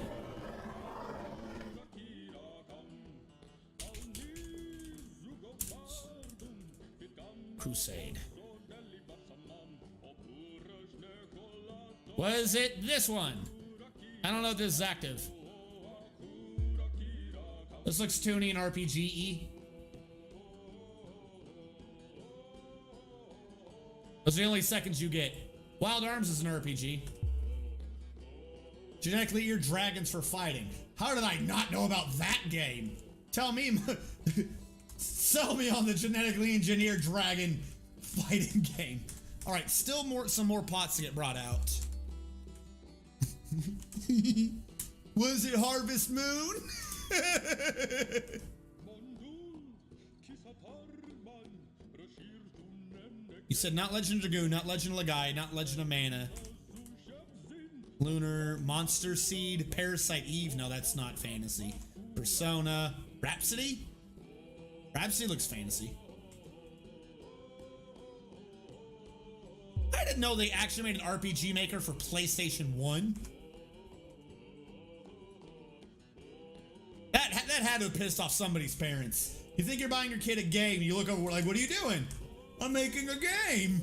Crusade. Was it this one? I don't know if this is active. This looks toony and RPG-y. Those are the only seconds you get. Wild Arms is an RPG. Genetically eared dragons for fighting. How did I not know about that game? Tell me, sell me on the genetically engineered dragon fighting game. All right, still some more pots to get brought out. Was it Harvest Moon? You said not Legend of Dragoon, not Legend of Lagai, not Legend of Mana. Lunar, Monster Seed, Parasite Eve. No, that's not fantasy. Persona, Rhapsody? Rhapsody looks fantasy. I didn't know they actually made an RPG maker for PlayStation 1. That had to have pissed off somebody's parents. You think you're buying your kid a game, you look over like, what are you doing? I'm making a game.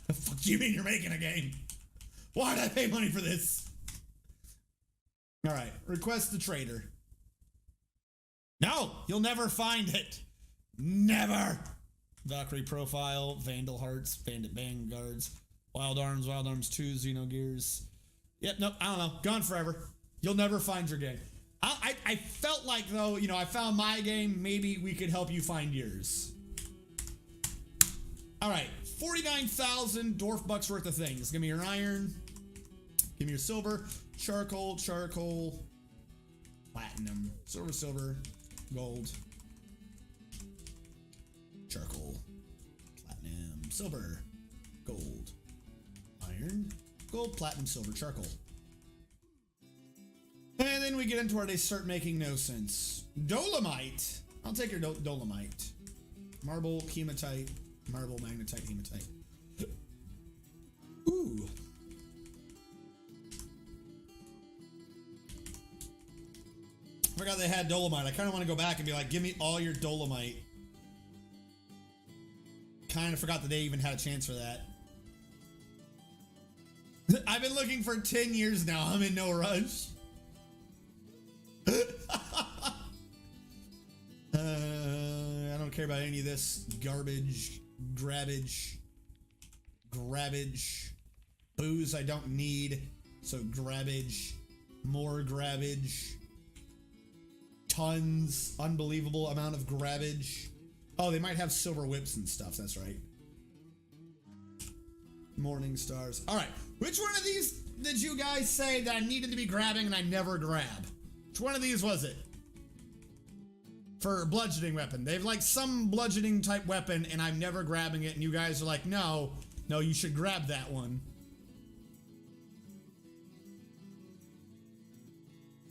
The fuck do you mean you're making a game? Why did I pay money for this? All right, request the trader. No, you'll never find it. Never. Valkyrie profile, Vandal Hearts, Bandit Vanguards, Wild Arms 2, Xenogears. Yep, nope, I don't know. Gone forever. You'll never find your game. I felt like, though, you know, I found my game. Maybe we could help you find yours. All right, 49,000 dwarf bucks worth of things. Give me your iron. Give me your silver. Charcoal, platinum, silver, gold, charcoal, platinum, silver, gold, iron, gold, platinum, silver, charcoal. And then we get into where they start making no sense. Dolomite. I'll take your dolomite. Marble, hematite, marble, magnetite, hematite. Ooh. I forgot they had dolomite. I kind of want to go back and be like, give me all your dolomite. Kind of forgot that they even had a chance for that. I've been looking for 10 years now. I'm in no rush. I don't care about any of this garbage, grabbage, booze I don't need. So grabbage, more grabbage. Tons, unbelievable amount of grabbage. Oh, they might have silver whips and stuff. That's right. Morning stars. All right. Which one of these did you guys say that I needed to be grabbing and I never grab? Which one of these was it? For bludgeoning weapon. They have like some bludgeoning type weapon and I'm never grabbing it. And you guys are like, no, you should grab that one.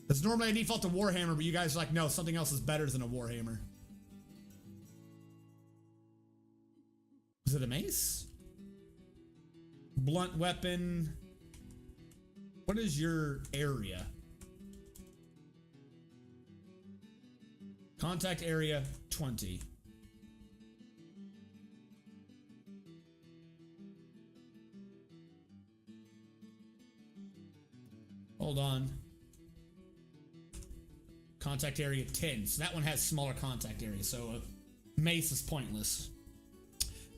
Because normally I default to Warhammer, but you guys are like, no, something else is better than a Warhammer. Is it a mace? Blunt weapon. What is your area? Contact area 20. Hold on. Contact area 10. So that one has smaller contact area. So a mace is pointless.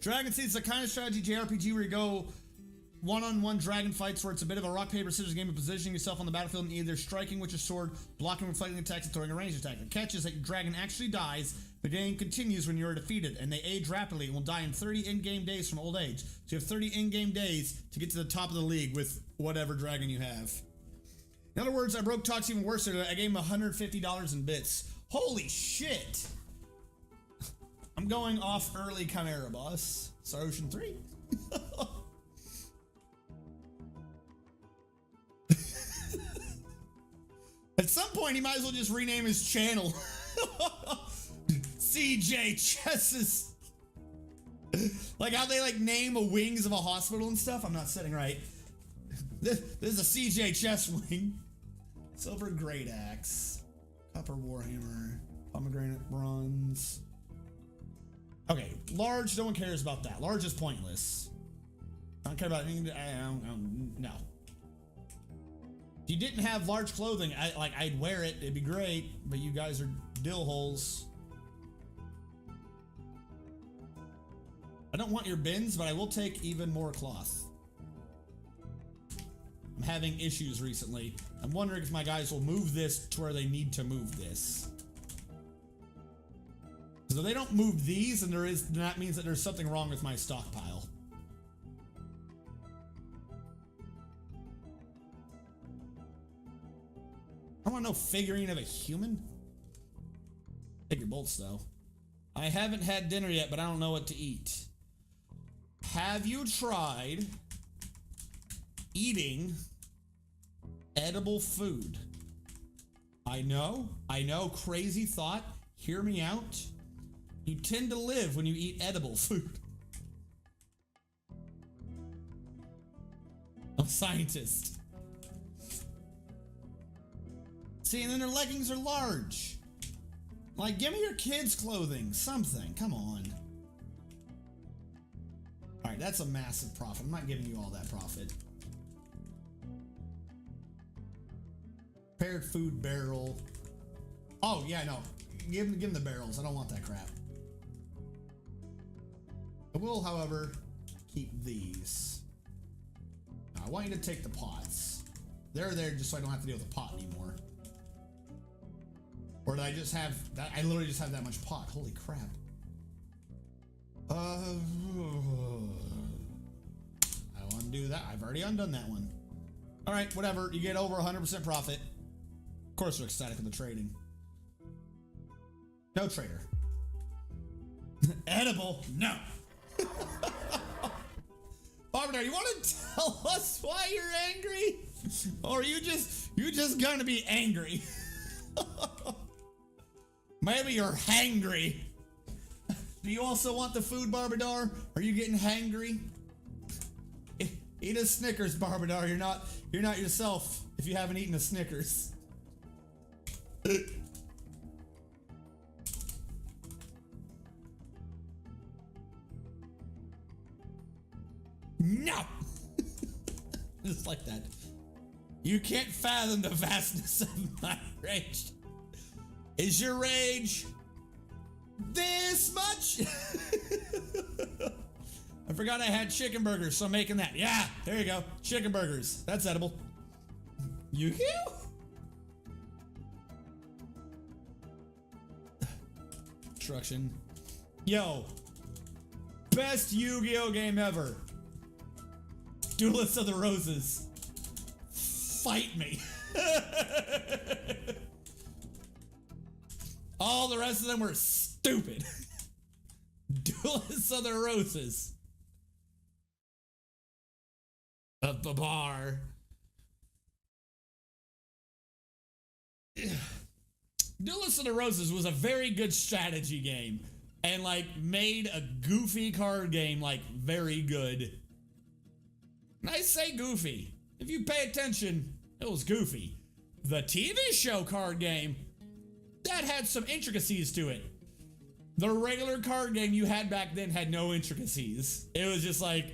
Dragon Seed is the kind of strategy JRPG where you go one-on-one dragon fights where it's a bit of a rock, paper, scissors game of positioning yourself on the battlefield and either striking with your sword, blocking reflecting attacks, and throwing a ranged attack. The catch is that your dragon actually dies. The game continues when you are defeated, and they age rapidly and will die in 30 in-game days from old age. So you have 30 in-game days to get to the top of the league with whatever dragon you have. In other words, I broke Talks even worse. I gave him $150 in bits. Holy shit! I'm going off early Chimera, boss. Star Ocean 3. At some point, he might as well just rename his channel. CJ Chesses. Like how they like name a wings of a hospital and stuff. I'm not sitting right. This is a CJ chess wing. Silver Great Axe. Copper Warhammer. Pomegranate Bronze. Okay, large, no one cares about that. Large is pointless. I don't care about anything. No. If you didn't have large clothing, I'd wear it. It'd be great, but you guys are dill holes. I don't want your bins, but I will take even more cloth. I'm having issues recently. I'm wondering if my guys will move this to where they need to move this. So if they don't move these, then that means that there's something wrong with my stockpile. I want no figurine of a human. Take your bolts though. I haven't had dinner yet, but I don't know what to eat. Have you tried eating edible food? I know, crazy thought. Hear me out. You tend to live when you eat edible food. I'm a scientist. See, and then their leggings are large. Like, give me your kids' clothing, something. Come on. All right, that's a massive profit. I'm not giving you all that profit. Prepared food barrel. Oh, yeah, no. Give him the barrels. I don't want that crap. I will, however, keep these. Now, I want you to take the pots. They're there just so I don't have to deal with the pot anymore. Or did I just have that? I literally just have that much pot. Holy crap. I don't want to do that. I've already undone that one. All right, whatever. You get over 100% profit. Of course, we're ecstatic with the trading. No trader. Edible? No. Barbadar, you want to tell us why you're angry? Or you just gonna be angry? Maybe you're hangry. Do you also want the food, Barbadar? Are you getting hangry? Eat a Snickers, Barbadar. You're not yourself if you haven't eaten a Snickers. No! Just like that. You can't fathom the vastness of my rage. Is your rage this much? I forgot I had chicken burgers, so I'm making that. Yeah, there you go. Chicken burgers. That's edible. Yu-Gi-Oh? Construction. Yo. Best Yu-Gi-Oh game ever. Duelist of the Roses. Fight me. All the rest of them were stupid. Duelists of the Roses. Of the bar. Duelist of the Roses was a very good strategy game. And like made a goofy card game like very good. And I say goofy. If you pay attention, it was goofy. The TV show card game, that had some intricacies to it. The regular card game you had back then had no intricacies. It was just like,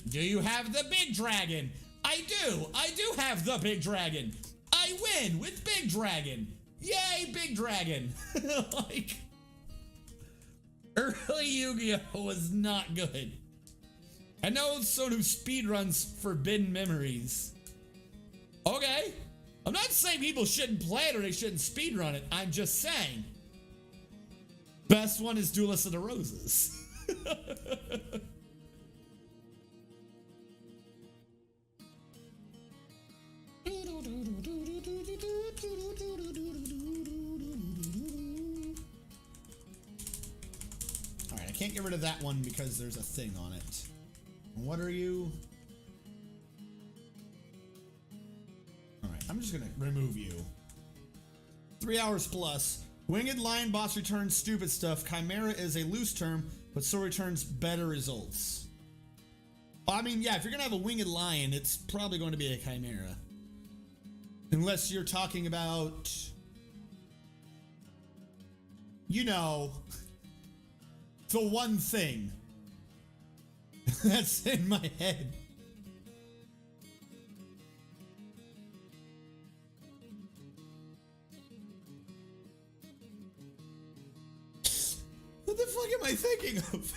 do you have the big dragon? I do. I do have the big dragon. I win with big dragon. Yay, big dragon. Like, early Yu-Gi-Oh was not good. I know so do speedruns forbidden memories. Okay. I'm not saying people shouldn't play it or they shouldn't speedrun it. I'm just saying. Best one is Duelist of the Roses. Alright, I can't get rid of that one because there's a thing on it. What are you? Alright, I'm just gonna remove you. 3 hours plus. Winged Lion boss returns stupid stuff. Chimera is a loose term, but so returns better results. I mean, yeah, if you're gonna have a Winged Lion, it's probably going to be a Chimera. Unless you're talking about, you know, the one thing that's in my head. What the fuck am I thinking of?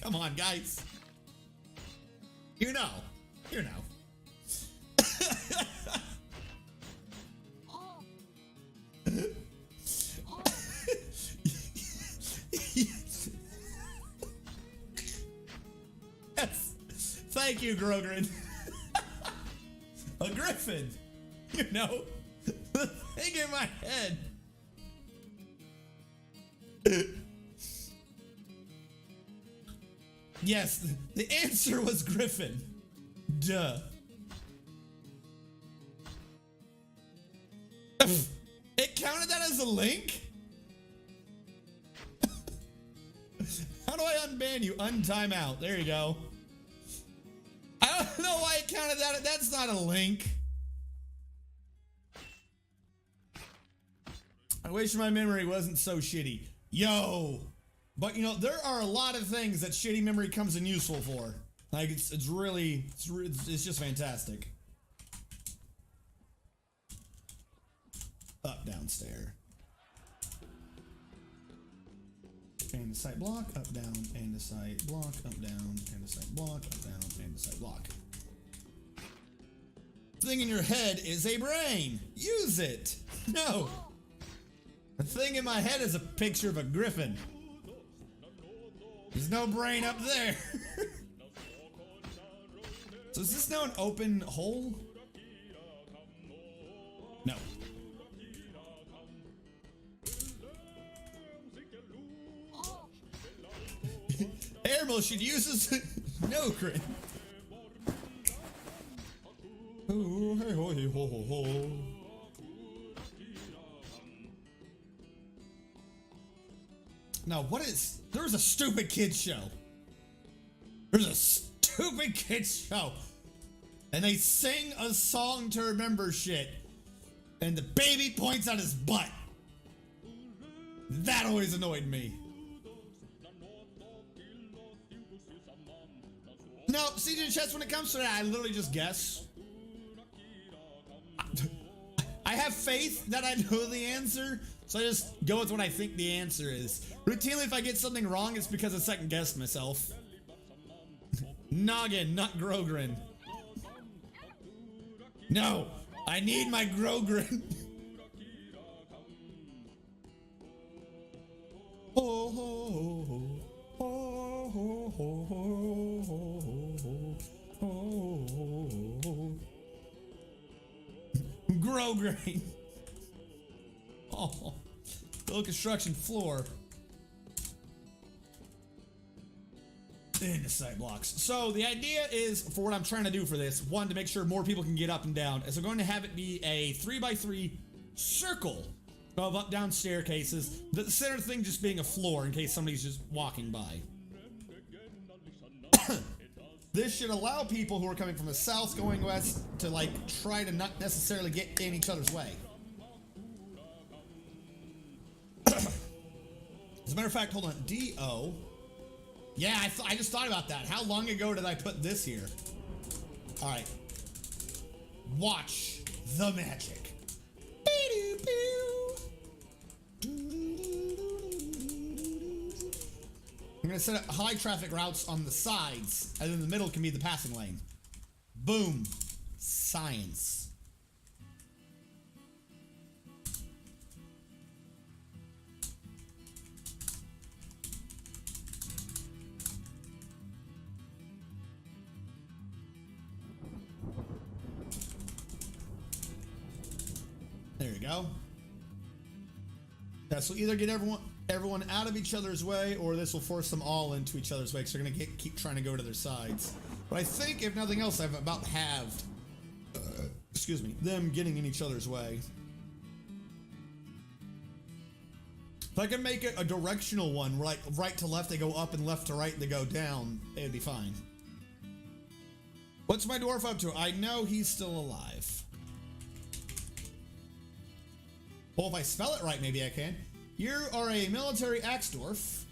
Come on, guys. You know. You know. Yes. Thank you, Grogrin. A griffin. You know, the thing in my head. Yes, the answer was griffin. Duh. It counted that as a link? How do I unban you? Untime out. There you go. I don't know why it counted that. That's not a link. I wish my memory wasn't so shitty. Yo. But you know, there are a lot of things that shitty memory comes in useful for. Like it's just fantastic. Up, down, stair. Andesite block, up, down, andesite block, up, down, andesite block, up, down, andesite block. The thing in your head is a brain. Use it. No. The thing in my head is a picture of a griffin. There's no brain up there. So is this now an open hole? No. Airmill should use this. No crit. Oh, hey, ho, hey, ho, ho, ho. Now, what is... There's a stupid kids show. There's a stupid kids show. And they sing a song to remember shit. And the baby points at his butt. That always annoyed me. No, CJ Chess, when it comes to that, I literally just guess. I have faith that I know the answer, so I just go with what I think the answer is. Routinely, if I get something wrong, it's because I second guessed myself. Noggin, not Grogrin. No, I need my Grogrin. Oh, ho, ho, ho, ho, ho, ho, ho, ho. Grogrin. Oh, build construction floor. Andesite blocks. So the idea is, for what I'm trying to do for this, one, to make sure more people can get up and down, is I'm going to have it be a 3x3 circle of up down staircases, the center thing just being a floor in case somebody's just walking by. This should allow people who are coming from the south going west to like try to not necessarily get in each other's way. As a matter of fact, hold on, D-O. Yeah, I just thought about that. How long ago did I put this here? All right. Watch the magic. I'm going to set up high traffic routes on the sides, and then the middle can be the passing lane. Boom. Science. There you go. This will either get everyone out of each other's way, or this will force them all into each other's way, because they're going to keep trying to go to their sides. But I think, if nothing else, I've about halved, excuse me, them getting in each other's way. If I can make it a directional one, like right to left they go up and left to right they go down, it'd be fine. What's my dwarf up to? I know he's still alive. Well, if I spell it right, maybe I can. You are a military axe dwarf,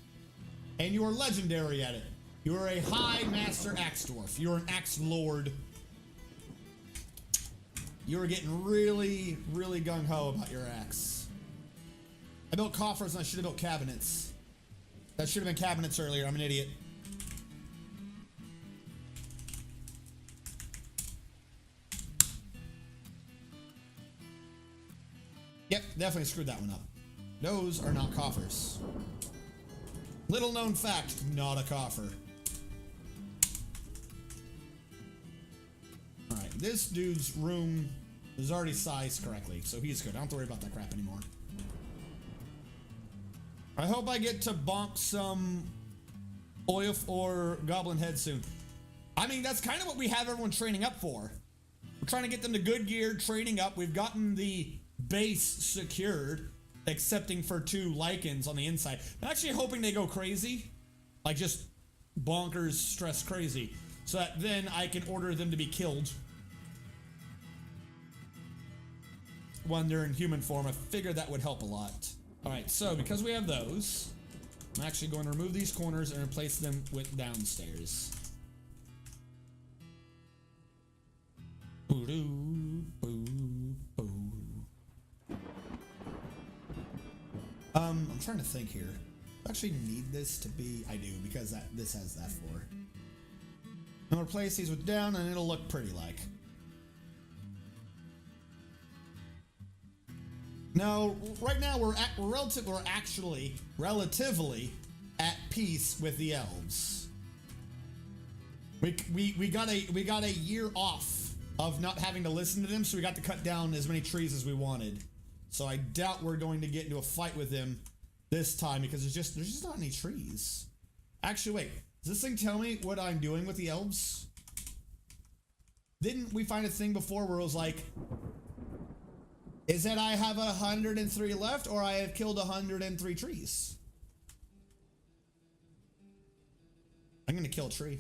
and you are legendary at it. You are a high master axe dwarf. You're an axe lord. You're getting really, really gung-ho about your axe. I built coffers and I should have built cabinets. That should have been cabinets earlier. I'm an idiot. Yep, definitely screwed that one up. Those are not coffers. Little known fact, not a coffer. Alright, this dude's room is already sized correctly, so he's good. I don't have to worry about that crap anymore. I hope I get to bonk some oil or goblin head soon. I mean, that's kind of what we have everyone training up for. We're trying to get them to good gear, training up. We've gotten the base secured, excepting for 2 lichens on the inside. I'm actually hoping they go crazy, like just bonkers stress crazy, so that then I can order them to be killed when they're in human form. I figured that would help a lot. All right, so because we have those, I'm actually going to remove these corners and replace them with downstairs. Boo-doo, boo, boo. I'm trying to think here. I actually need this to be... I do, because this has that floor. And we'll replace these with down, and it'll look pretty like. No, right now we're actually relatively at peace with the elves. We got a year off of not having to listen to them, so we got to cut down as many trees as we wanted. So I doubt we're going to get into a fight with them this time because there's just not any trees. Actually, wait. Does this thing tell me what I'm doing with the elves? Didn't we find a thing before where it was like, is that I have 103 left or I have killed 103 trees? I'm gonna kill a tree.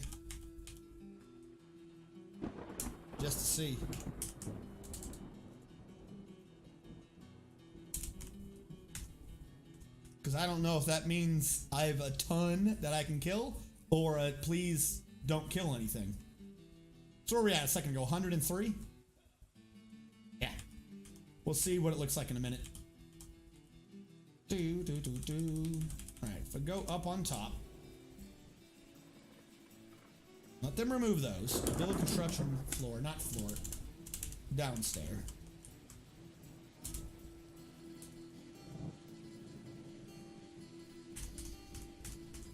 Just to see. Because I don't know if that means I have a ton that I can kill or please don't kill anything. So where are we at a second ago? 103? Yeah. We'll see what it looks like in a minute. Alright, if I go up on top. Let them remove those. Build construction floor, not floor. Downstairs.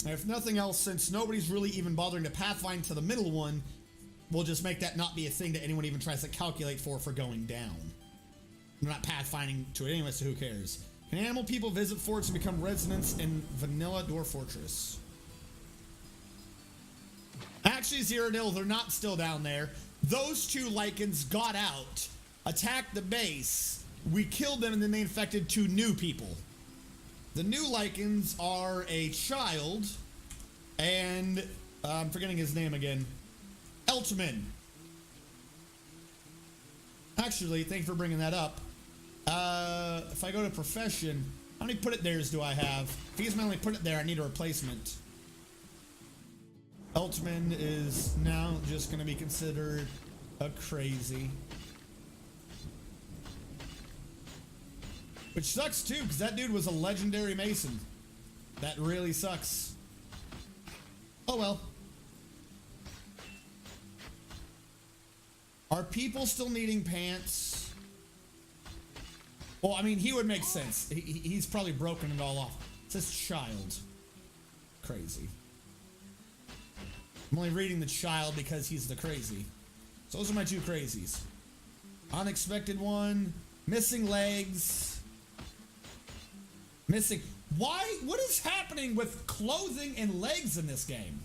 And if nothing else, since nobody's really even bothering to pathfind to the middle one, we'll just make that not be a thing that anyone even tries to calculate for going down. We're not pathfinding to it anyway, so who cares? Can animal people visit forts and become residents in vanilla Dwarf Fortress? Actually, Zero-Nil, they're not still down there. Those two lichens got out, attacked the base, we killed them, and then they infected 2 new people. The new lichens are a child, and I'm forgetting his name again. Eltman. Actually, thank you for bringing that up. If I go to profession, how many put it there's do I have? If he's my only put it there, I need a replacement. Eltman is now just going to be considered a crazy. Which sucks too, because that dude was a legendary mason. That really sucks. Oh well. Are people still needing pants? Well, I mean, he would make sense. He's probably broken it all off. It says child. Crazy. I'm only reading the child because he's the crazy. So those are my 2 crazies. Unexpected one. Missing legs. Missing. Why? What is happening with clothing and legs in this game?